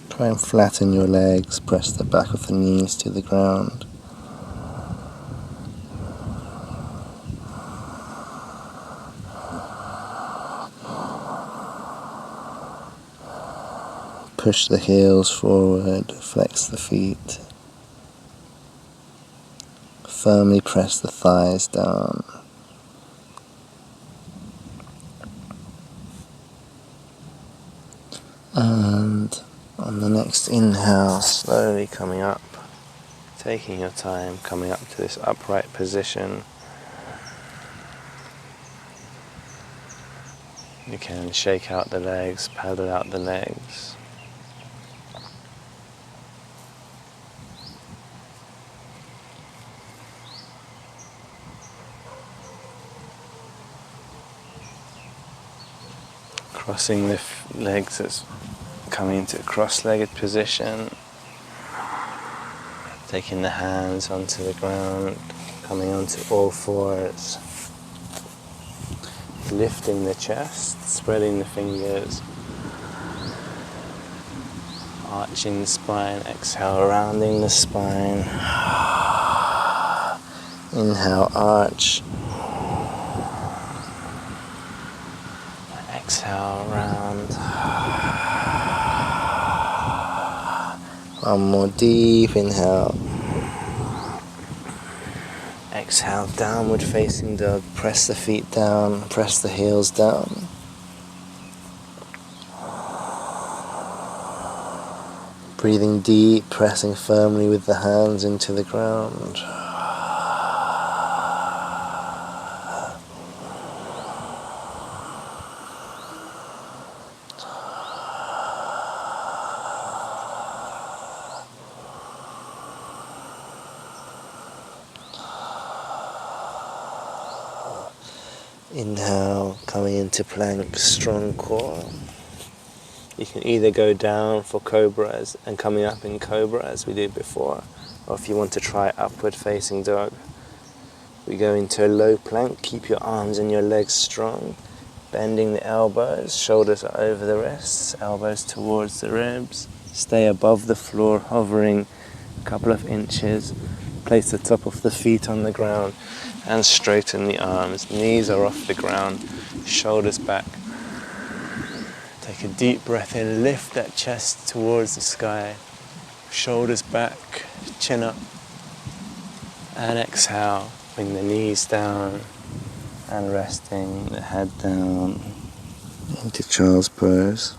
Try and flatten your legs, press the back of the knees to the ground. Push the heels forward, flex the feet. Firmly press the thighs down. And on the next inhale, slowly coming up, taking your time, coming up to this upright position. You can shake out the legs, paddle out the legs. Crossing the legs as coming into a cross-legged position. Taking the hands onto the ground, coming onto all fours. Lifting the chest, spreading the fingers. Arching the spine, exhale, rounding the spine. Inhale, arch. Exhale, round. One more deep inhale. Exhale, downward facing dog. Press the feet down, press the heels down. Breathing deep, pressing firmly with the hands into the ground. Inhale, coming into plank, strong core. You can either go down for cobras and coming up in cobra as we did before, or if you want to try upward facing dog, we go into a low plank. Keep your arms and your legs strong, bending the elbows, shoulders are over the wrists, elbows towards the ribs. Stay above the floor, hovering a couple of inches. Place the top of the feet on the ground and straighten the arms. Knees are off the ground, shoulders back. Take a deep breath in, lift that chest towards the sky, shoulders back, chin up, and exhale, bring the knees down and resting the head down into child's pose.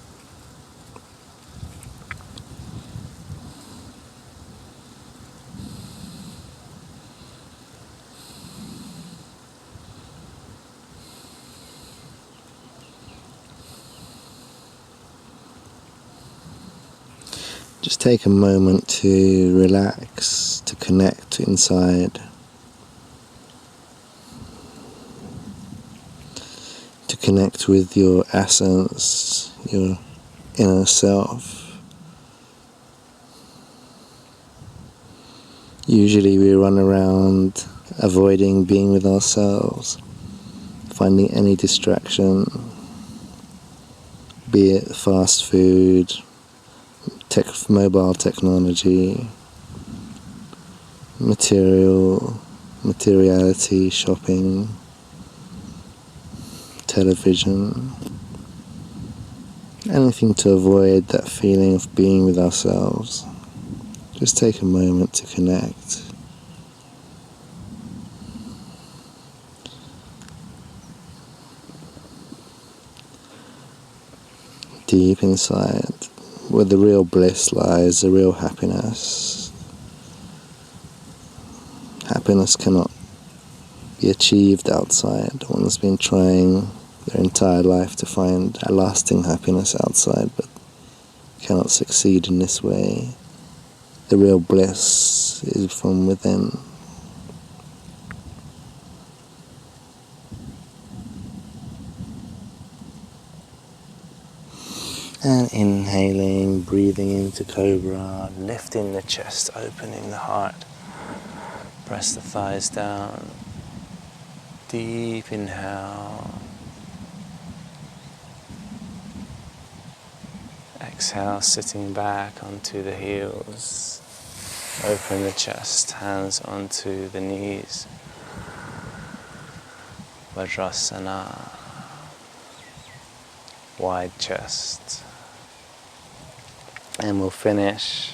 Just take a moment to relax, to connect inside, to connect with your essence, your inner self. Usually we run around avoiding being with ourselves, finding any distraction, be it fast food, mobile technology, materiality, shopping, television, anything to avoid that feeling of being with ourselves. Just take a moment to connect. Deep inside, where the real bliss lies, the real happiness. Happiness cannot be achieved outside. One has been trying their entire life to find a lasting happiness outside, but cannot succeed in this way. The real bliss is from within. And inhaling, breathing into Cobra, lifting the chest, opening the heart. Press the thighs down. Deep inhale. Exhale, sitting back onto the heels. Open the chest, hands onto the knees. Vajrasana. Wide chest. And we'll finish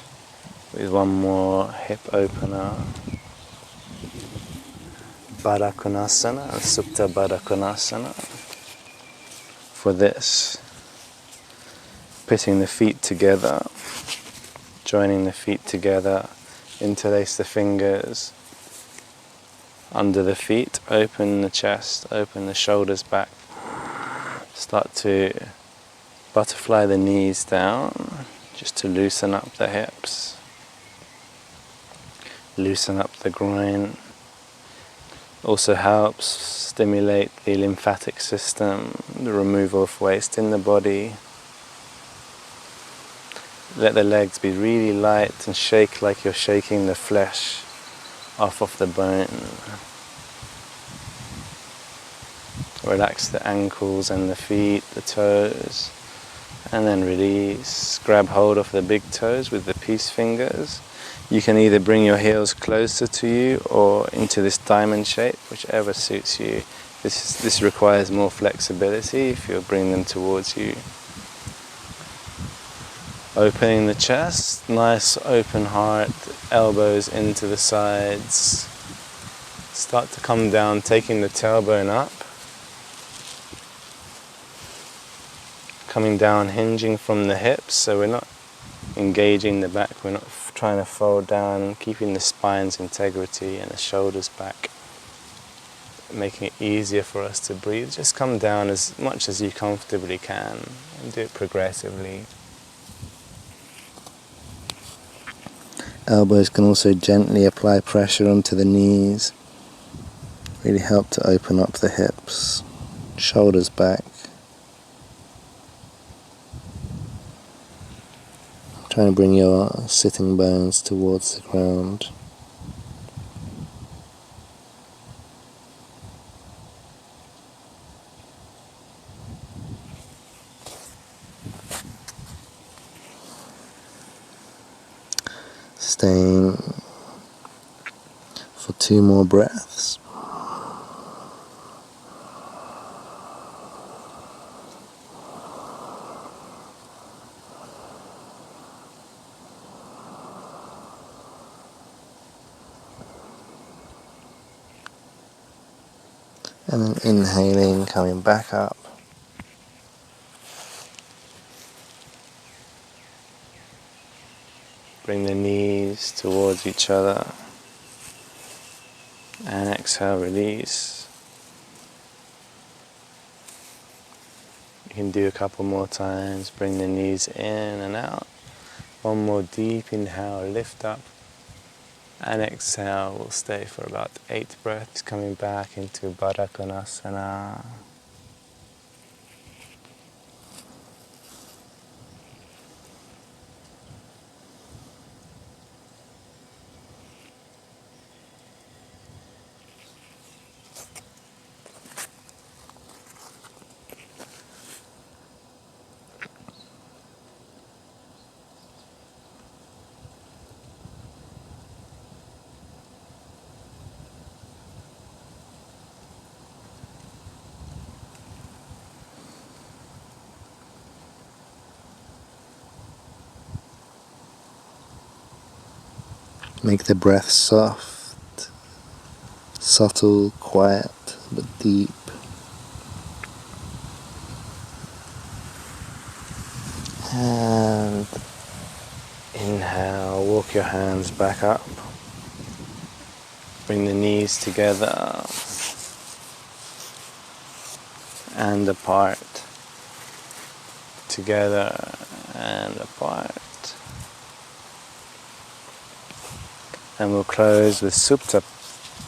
with one more hip opener. Baddha Konasana and Supta Baddha Konasana. For this, putting the feet together, joining the feet together, interlace the fingers under the feet, open the chest, open the shoulders back. Start to butterfly the knees down, just to loosen up the hips, loosen up the groin. Also helps stimulate the lymphatic system, the removal of waste in the body. Let the legs be really light and shake like you're shaking the flesh off of the bone. Relax the ankles and the feet, the toes, and then release. Grab hold of the big toes with the peace fingers. You can either bring your heels closer to you or into this diamond shape, whichever suits you. This requires more flexibility if you bring them towards you. Opening the chest, nice open heart, elbows into the sides. Start to come down, taking the tailbone up. Coming down, hinging from the hips, so we're not engaging the back, we're not trying to fold down, keeping the spine's integrity and the shoulders back, making it easier for us to breathe. Just come down as much as you comfortably can and do it progressively. Elbows can also gently apply pressure onto the knees, really help to open up the hips, shoulders back. Trying to bring your sitting bones towards the ground. Staying for 2 more breaths. And then inhaling, coming back up. Bring the knees towards each other. And exhale, release. You can do a couple more times. Bring the knees in and out. One more deep inhale, lift up. And exhale, we'll stay for about 8 breaths, coming back into Bhujangasana. Make the breath soft, subtle, quiet, but deep. And inhale, walk your hands back up. Bring the knees together and apart. Together and apart. And we'll close with Supta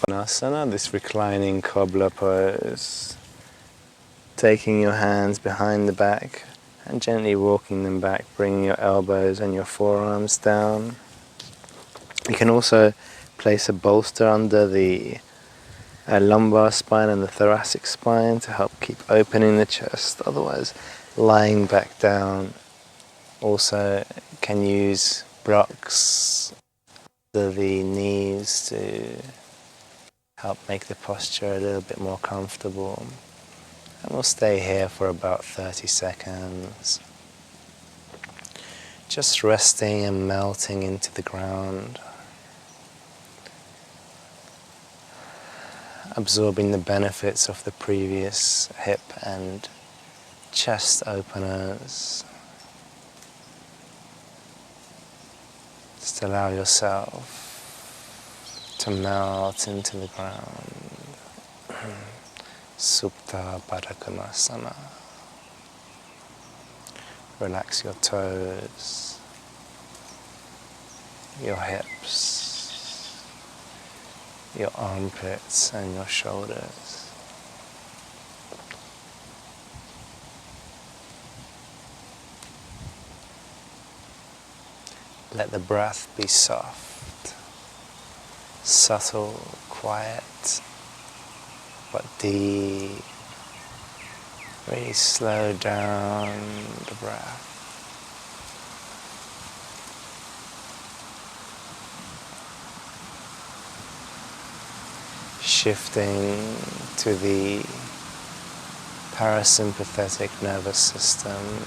Dhanurasana, this reclining cobbler pose. Taking your hands behind the back and gently walking them back, bringing your elbows and your forearms down. You can also place a bolster under the lumbar spine and the thoracic spine to help keep opening the chest. Otherwise, lying back down. Also can use blocks under the knees to help make the posture a little bit more comfortable. And we'll stay here for about 30 seconds. Just resting and melting into the ground. Absorbing the benefits of the previous hip and chest openers. Just allow yourself to melt into the ground. Supta Bhujangasana. Relax your toes, your hips, your armpits and your shoulders. Let the breath be soft, subtle, quiet, but deep. Really slow down the breath. Shifting to the parasympathetic nervous system,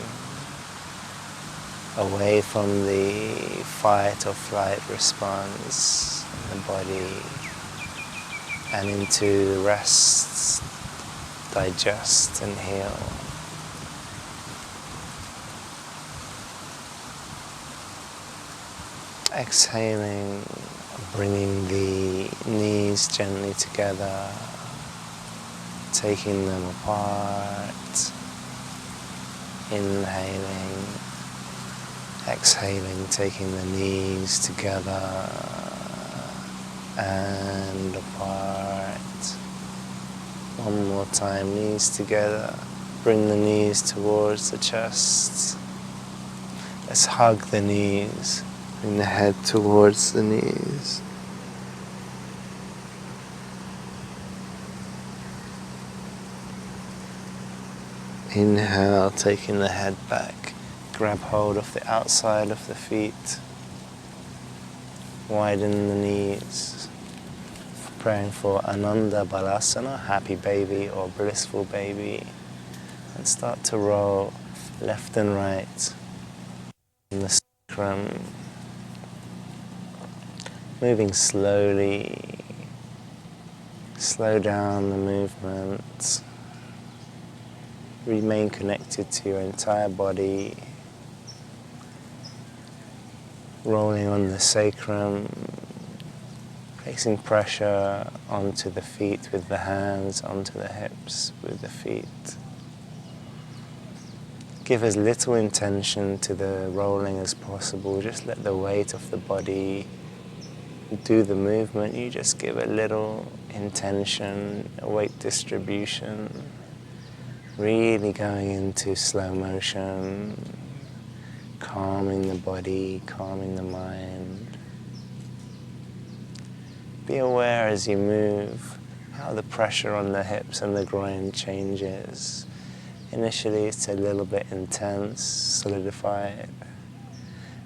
away from the fight or flight response in the body, and into rest, digest and heal. Exhaling, bringing the knees gently together, taking them apart, inhaling, exhaling, taking the knees together and apart. One more time, knees together, bring the knees towards the chest. Let's hug the knees, bring the head towards the knees. Inhale, taking the head back, grab hold of the outside of the feet, widen the knees. Praying for Ananda Balasana, happy baby or blissful baby, and start to roll left and right in the sacrum, moving slowly, Slow down the movement. Remain connected to your entire body. Rolling on the sacrum. Placing pressure onto the feet with the hands, onto the hips with the feet. Give as little intention to the rolling as possible. Just let the weight of the body do the movement. You just give a little intention, a weight distribution. Really going into slow motion, calming the body, calming the mind. Be aware as you move how the pressure on the hips and the groin changes. Initially it's a little bit intense, solidified.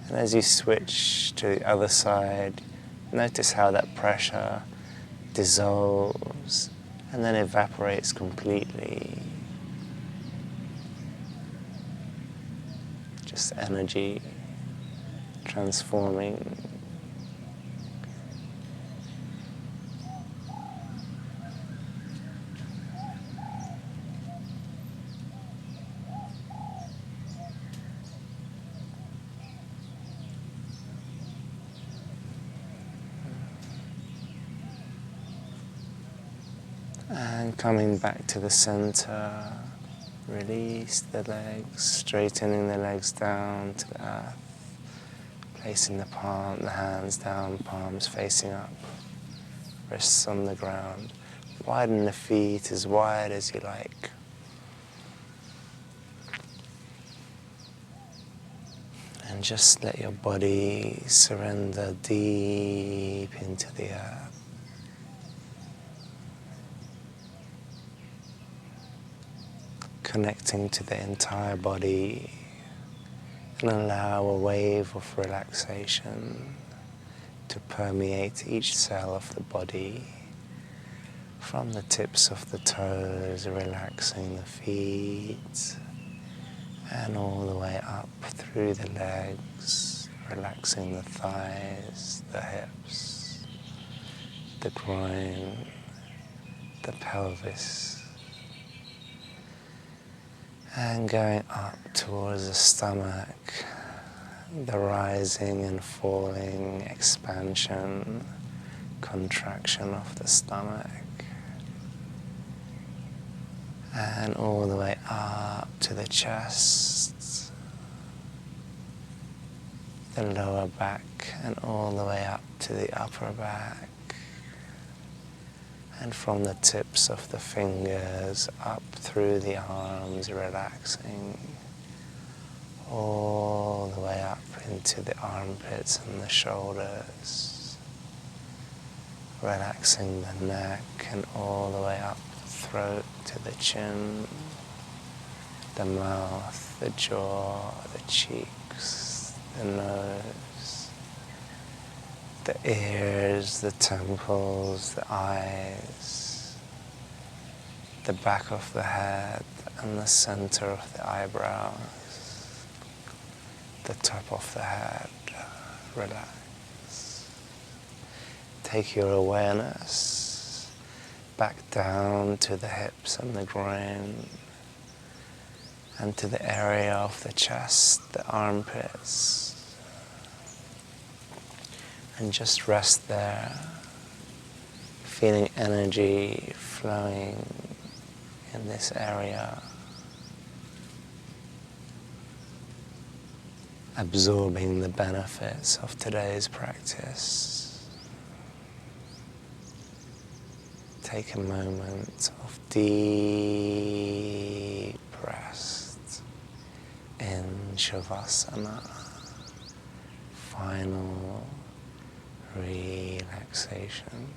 And as you switch to the other side, notice how that pressure dissolves and then evaporates completely. Just energy transforming. And coming back to the center, release the legs, straightening the legs down to the earth, placing the hands down, palms facing up, wrists on the ground. Widen the feet as wide as you like. And just let your body surrender deep into the earth. Connecting to the entire body, and allow a wave of relaxation to permeate each cell of the body, from the tips of the toes, relaxing the feet, and all the way up through the legs, relaxing the thighs, the hips, the groin, the pelvis. And going up towards the stomach, the rising and falling, expansion, contraction of the stomach. And all the way up to the chest, the lower back, and all the way up to the upper back. And from the tips of the fingers up through the arms, relaxing all the way up into the armpits and the shoulders, relaxing the neck and all the way up the throat to the chin, the mouth, the jaw, the cheeks, the nose, the ears, the temples, the eyes, the back of the head and the center of the eyebrows, the top of the head. Relax. Take your awareness back down to the hips and the groin and to the area of the chest, the armpits. And just rest there, feeling energy flowing in this area, absorbing the benefits of today's practice. Take a moment of deep rest in Shavasana, final relaxation.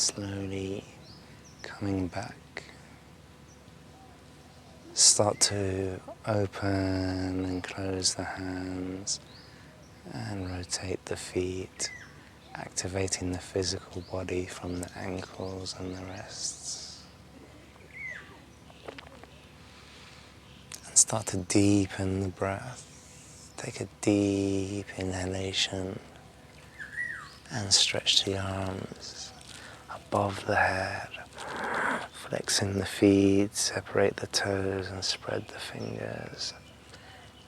slowly coming back. Start to open and close the hands and rotate the feet, activating the physical body from the ankles and the wrists. And start to deepen the breath. Take a deep inhalation and stretch the arms above the head, flexing the feet, separate the toes and spread the fingers.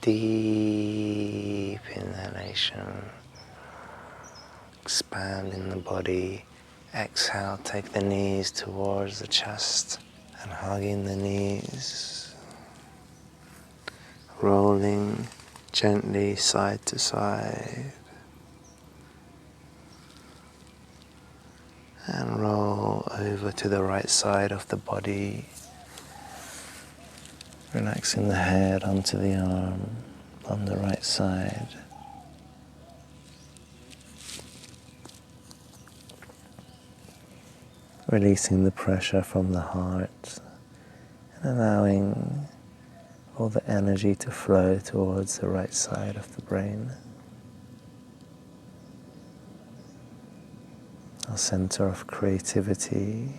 Deep inhalation, expanding the body. Exhale, take the knees towards the chest and hugging the knees. Rolling gently side to side. And roll over to the right side of the body. Relaxing the head onto the arm on the right side. Releasing the pressure from the heart and allowing all the energy to flow towards the right side of the brain. Our center of creativity,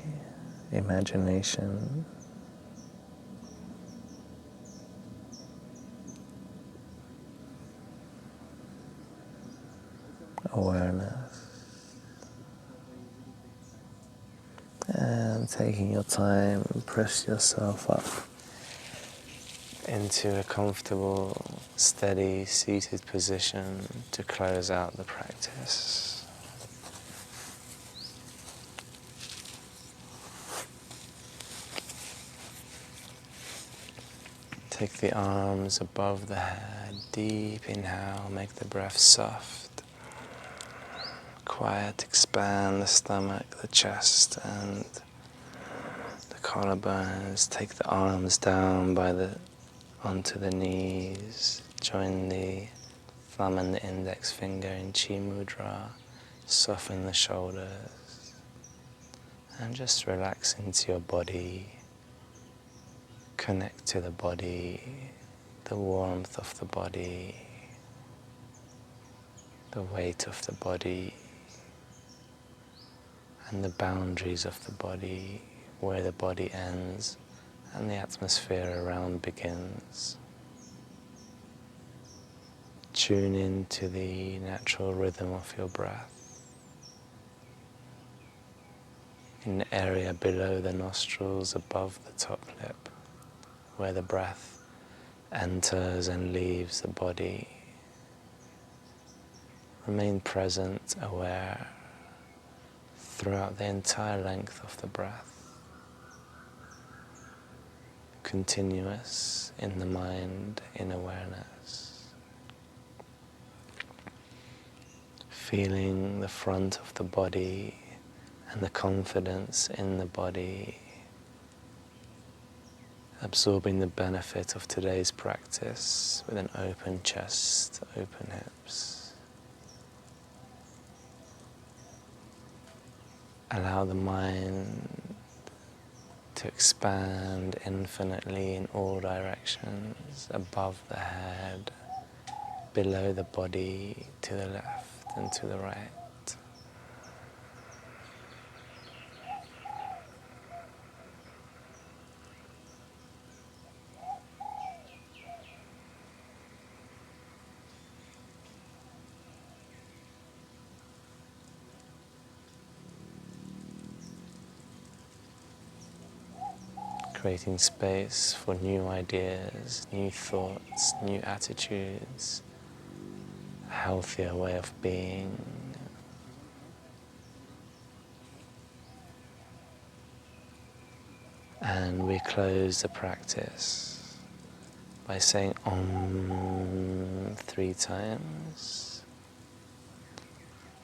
imagination. Awareness. And taking your time, press yourself up into a comfortable, steady, seated position to close out the practice. Take the arms above the head, deep inhale, make the breath soft. Quiet, expand the stomach, the chest and the collarbones. Take the arms down onto the knees. Join the thumb and the index finger in Chi Mudra. Soften the shoulders. And just relax into your body. Connect to the body, the warmth of the body, the weight of the body, and the boundaries of the body, where the body ends and the atmosphere around begins. Tune in to the natural rhythm of your breath. In the area below the nostrils, above the top lip, where the breath enters and leaves the body. Remain present, aware, throughout the entire length of the breath. Continuous in the mind, in awareness. Feeling the front of the body and the confidence in the body. Absorbing the benefit of today's practice with an open chest, open hips. Allow the mind to expand infinitely in all directions, above the head, below the body, to the left and to the right. Creating space for new ideas, new thoughts, new attitudes, a healthier way of being. And we close the practice by saying Om 3 times.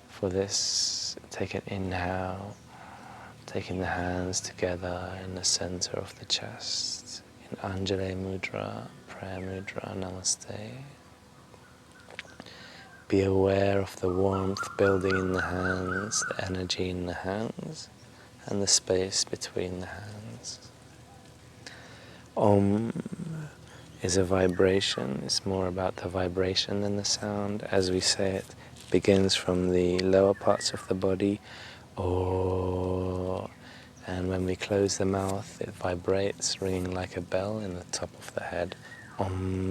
For this, take an inhale, taking the hands together in the center of the chest, in Anjali Mudra, prayer mudra, Namaste. Be aware of the warmth building in the hands, the energy in the hands, and the space between the hands. Om is a vibration. It's more about the vibration than the sound. As we say it, begins from the lower parts of the body, or, and when we close the mouth, it vibrates, ringing like a bell in the top of the head. Om.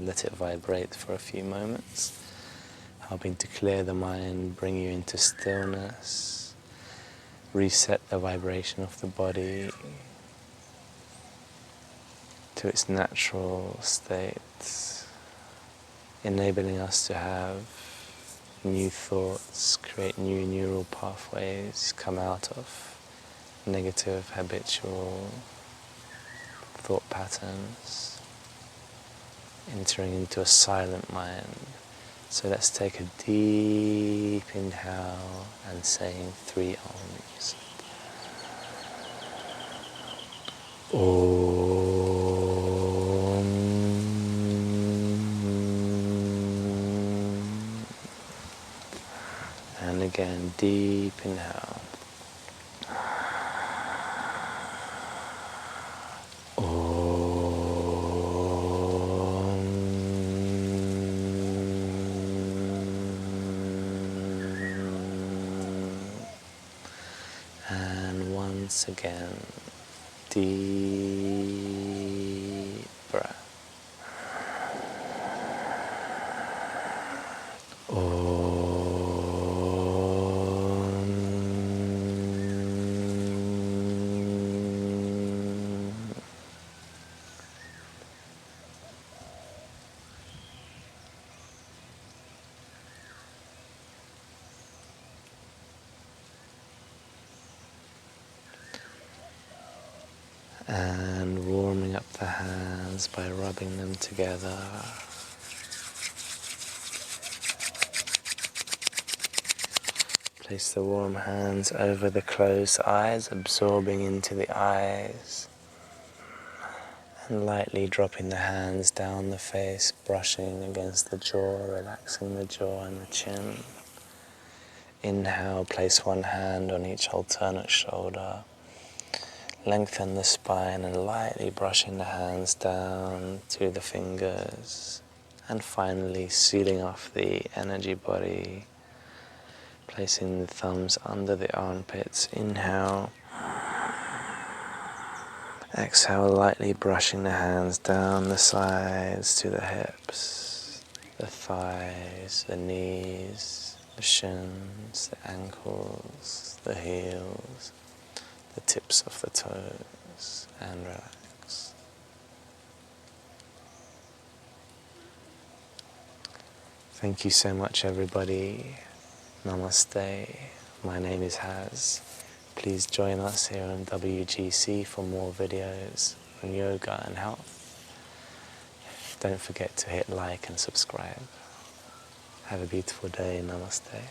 Let it vibrate for a few moments, helping to clear the mind, bring you into stillness, reset the vibration of the body to its natural state, enabling us to have new thoughts, create new neural pathways, come out of negative habitual thought patterns, entering into a silent mind. So let's take a deep inhale and saying 3 Oms. Om. And again, deep inhale. Once again, deep breath. And warming up the hands by rubbing them together. Place the warm hands over the closed eyes, absorbing into the eyes, and lightly dropping the hands down the face, brushing against the jaw, relaxing the jaw and the chin. Inhale, place one hand on each alternate shoulder. Lengthen the spine and lightly brushing the hands down to the fingers. And finally sealing off the energy body, placing the thumbs under the armpits. Inhale. Exhale, lightly brushing the hands down the sides to the hips, the thighs, the knees, the shins, the ankles, the heels, the tips of the toes, and relax. Thank you so much, everybody. Namaste. My name is Haz. Please join us here on WGC for more videos on yoga and health. Don't forget to hit like and subscribe. Have a beautiful day. Namaste.